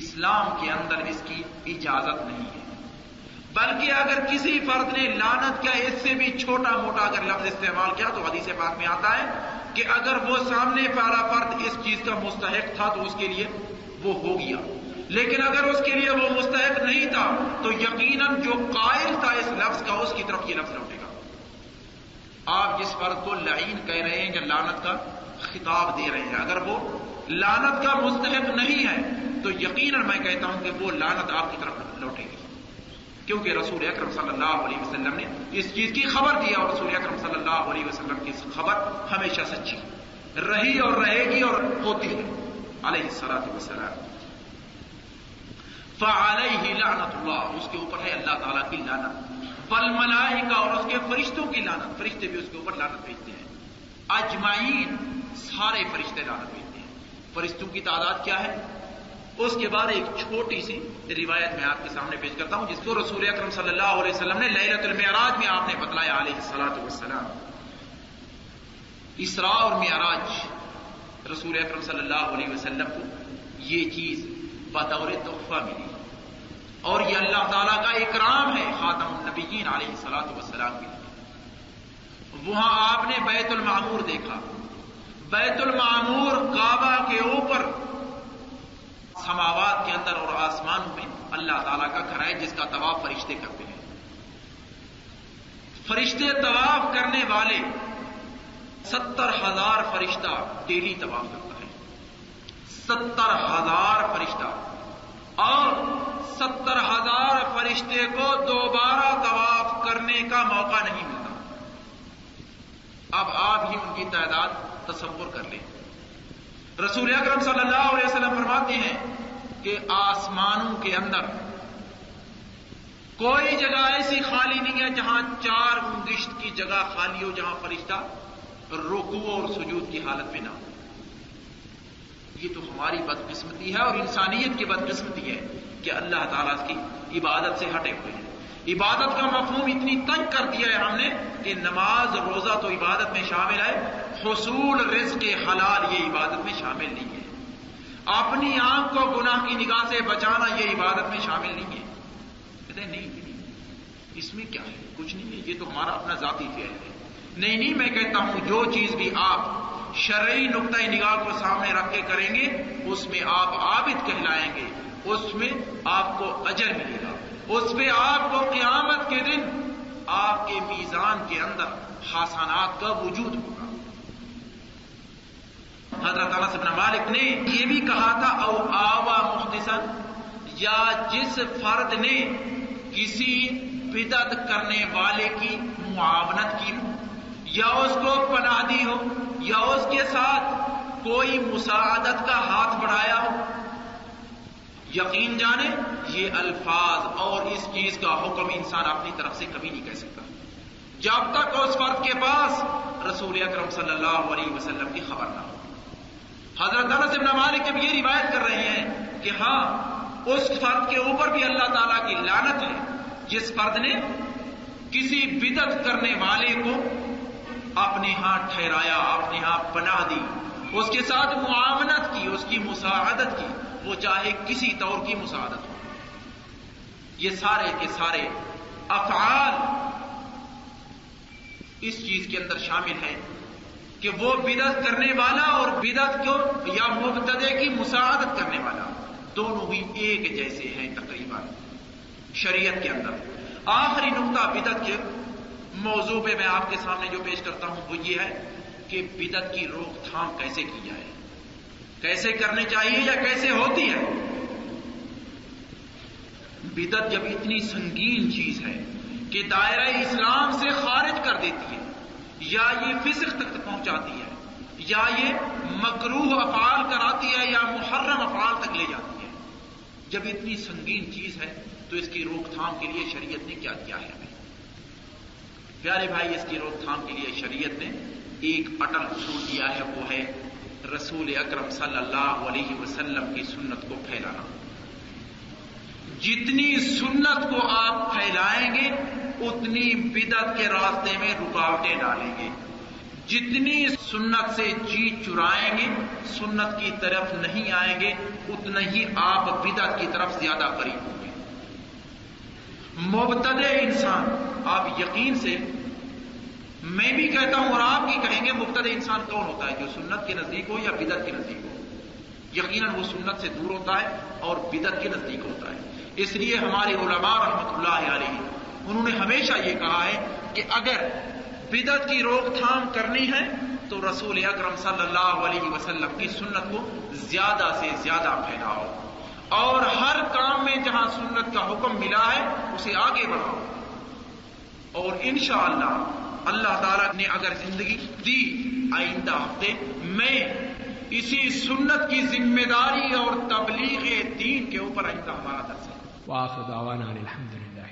اسلام کے اندر اس کی اجازت نہیں ہے، بلکہ اگر کسی فرد نے لعنت کا اس سے بھی چھوٹا موٹا اگر لفظ استعمال کیا تو حدیث پاک میں آتا ہے کہ اگر وہ سامنے والا فرد اس چیز کا مستحق تھا تو اس کے لیے وہ ہو گیا، لیکن اگر اس کے لیے وہ مستحق نہیں تھا تو یقیناً جو قائل تھا اس لفظ کا اس کی طرف یہ لفظ لوٹے گا۔ آپ جس فرد کو لعین کہہ رہے ہیں یا لعنت کا خطاب دے رہے ہیں، اگر وہ لعنت کا مستحق نہیں ہے تو یقیناً میں کہتا ہوں کہ وہ لعنت آپ کی طرف لوٹے گی، کیونکہ رسول اکرم صلی اللہ علیہ وسلم نے اس چیز کی خبر دی اور رسول اکرم صلی اللہ علیہ وسلم کی خبر ہمیشہ سچی رہی اور رہے گی اور ہوتی ہے علیہ الصلوۃ والسلام۔ فعلیہ لعنت اللہ، اس کے اوپر ہے اللہ تعالیٰ کی لعنت، والملائکہ، اور اس کے فرشتوں کی لعنت، فرشتے بھی اس کے اوپر لعنت بھیجتے ہیں، اجمعین، سارے فرشتے لعنت بھیجتے ہیں۔ فرشتوں کی تعداد کیا ہے؟ اس کے بعد ایک چھوٹی سی روایت میں آپ کے سامنے پیش کرتا ہوں جس کو رسول اکرم صلی اللہ علیہ وسلم نے لیلۃ المعراج میں آپ نے بتلایا علیہ الصلوۃ والسلام۔ اسراء اور معراج رسول اکرم صلی اللہ علیہ وسلم کو یہ چیز بطور تحفہ ملی اور یہ اللہ تعالیٰ کا اکرام ہے خاتم النبیین علیہ الصلوۃ والسلام کے لیے۔ وہاں آپ نے بیت المعمور دیکھا، بیت المعمور کعبہ کے اوپر سماوات کے اندر اور آسمانوں میں اللہ تعالیٰ کا گھر ہے جس کا طواف فرشتے کرتے ہیں۔ فرشتے طواف کرنے والے 70,000 فرشتہ ڈیلی طواف کرتا ہے، 70,000 فرشتہ، اور 70,000 فرشتے کو دوبارہ طواف کرنے کا موقع نہیں ملتا۔ اب آپ ہی ان کی تعداد تصور کر لیں۔ رسول اکرم صلی اللہ علیہ وسلم فرماتے ہیں کہ آسمانوں کے اندر کوئی جگہ ایسی خالی نہیں ہے جہاں 4 انگشت کی جگہ خالی ہو، جہاں فرشتہ رکوع اور سجود کی حالت میں نہ ہو۔ یہ تو ہماری بدقسمتی ہے اور انسانیت کی بدقسمتی ہے کہ اللہ تعالیٰ کی عبادت سے ہٹے ہوئے ہیں. عبادت کا مفہوم اتنی تنگ کر دیا ہے ہم نے کہ نماز روزہ تو عبادت میں شامل ہے، حصول رزق حلال یہ عبادت میں شامل نہیں ہے. اپنی آنکھ کو گناہ کی نگاہ سے بچانا یہ عبادت میں شامل نہیں ہے. کہتے ہیں نہیں اس میں کیا ہے، کچھ نہیں ہے، یہ تو ہمارا اپنا ذاتی فعل ہے. نہیں میں کہتا ہوں جو چیز بھی آپ شرعی نقطۂ نگاہ کو سامنے رکھ کے کریں گے اس میں آپ عابد کہلائیں گے، اس میں آپ کو اجر ملے گا، اس پہ آپ کو قیامت کے دن آپ کے میزان کے اندر حسنات کا وجود ہوگا. حضرت انس بن مالک نے یہ بھی کہا تھا او آوا محدثن، یا جس فرد نے کسی بدعت کرنے والے کی معاونت کی ہو، یا اس کو پناہ دی ہو، یا اس کے ساتھ کوئی مساعدت کا ہاتھ بڑھایا ہو، یقین جانے یہ الفاظ اور اس چیز کا حکم انسان اپنی طرف سے کبھی نہیں کہہ سکتا جب تک اس فرد کے پاس رسول اکرم صلی اللہ علیہ وسلم کی خبر نہ ہو. حضرت انس بن مالک جب یہ روایت کر رہے ہیں کہ ہاں اس فرد کے اوپر بھی اللہ تعالیٰ کی لعنت ہے جس فرد نے کسی بدعت کرنے والے کو اپنے ہاں ٹھہرایا، اپنے ہاں پناہ دی، اس کے ساتھ معاونت کی، اس کی مساعدت کی، وہ چاہے کسی طور کی مساعدت ہو. یہ سارے کے سارے افعال اس چیز کے اندر شامل ہیں کہ وہ بدعت کرنے والا اور بدعت کو یا مبتدع کی مساعدت کرنے والا دونوں ہی ایک جیسے ہیں تقریباً شریعت کے اندر. آخری نقطہ بدعت کے موضوع پہ میں آپ کے سامنے جو پیش کرتا ہوں وہ یہ ہے کہ بدعت کی روک تھام کیسے کی جائے، کیسے کرنی چاہیے یا کیسے ہوتی ہے. بدعت جب اتنی سنگین چیز ہے کہ دائرہ اسلام سے خارج کر دیتی ہے، یا یہ فسق تک پہنچاتی ہے، یا یہ مکروہ افعال کراتی ہے، یا محرم افعال تک لے جاتی ہے، جب اتنی سنگین چیز ہے تو اس کی روک تھام کے لیے شریعت نے کیا کیا ہے؟ پیارے بھائی، اس کی روک تھام کے لیے شریعت نے ایک اٹل اصول دیا ہے، وہ ہے رسول اکرم صلی اللہ علیہ وسلم کی سنت کو پھیلانا. جتنی سنت کو آپ پھیلائیں گے اتنی بدعت کے راستے میں رکاوٹیں ڈالیں گے. جتنی سنت سے جی چرائیں گے، سنت کی طرف نہیں آئیں گے، اتنا ہی آپ بدعت کی طرف زیادہ قریب ہوں گے. مبتدع انسان، آپ یقین سے میں بھی کہتا ہوں اور آپ بھی کہیں گے مبتدع انسان کون ہوتا ہے؟ جو سنت کے نزدیک ہو یا بدعت کے نزدیک ہو. یقیناً وہ سنت سے دور ہوتا ہے اور بدعت کے نزدیک ہوتا ہے. اس لیے ہمارے علماء رحمۃ اللہ علیہ انہوں نے ہمیشہ یہ کہا ہے کہ اگر بدعت کی روک تھام کرنی ہے تو رسول اکرم صلی اللہ علیہ وسلم کی سنت کو زیادہ سے زیادہ پھیلاؤ، اور ہر کام میں جہاں سنت کا حکم ملا ہے اسے آگے بڑھاؤ. اور انشاءاللہ اللہ تعالیٰ نے اگر زندگی دی آئندہ ہفتے میں اسی سنت کی ذمہ داری اور تبلیغ دین کے اوپر آئندہ ہمارا درس ہے. وآخر دعوانا الحمدللہ.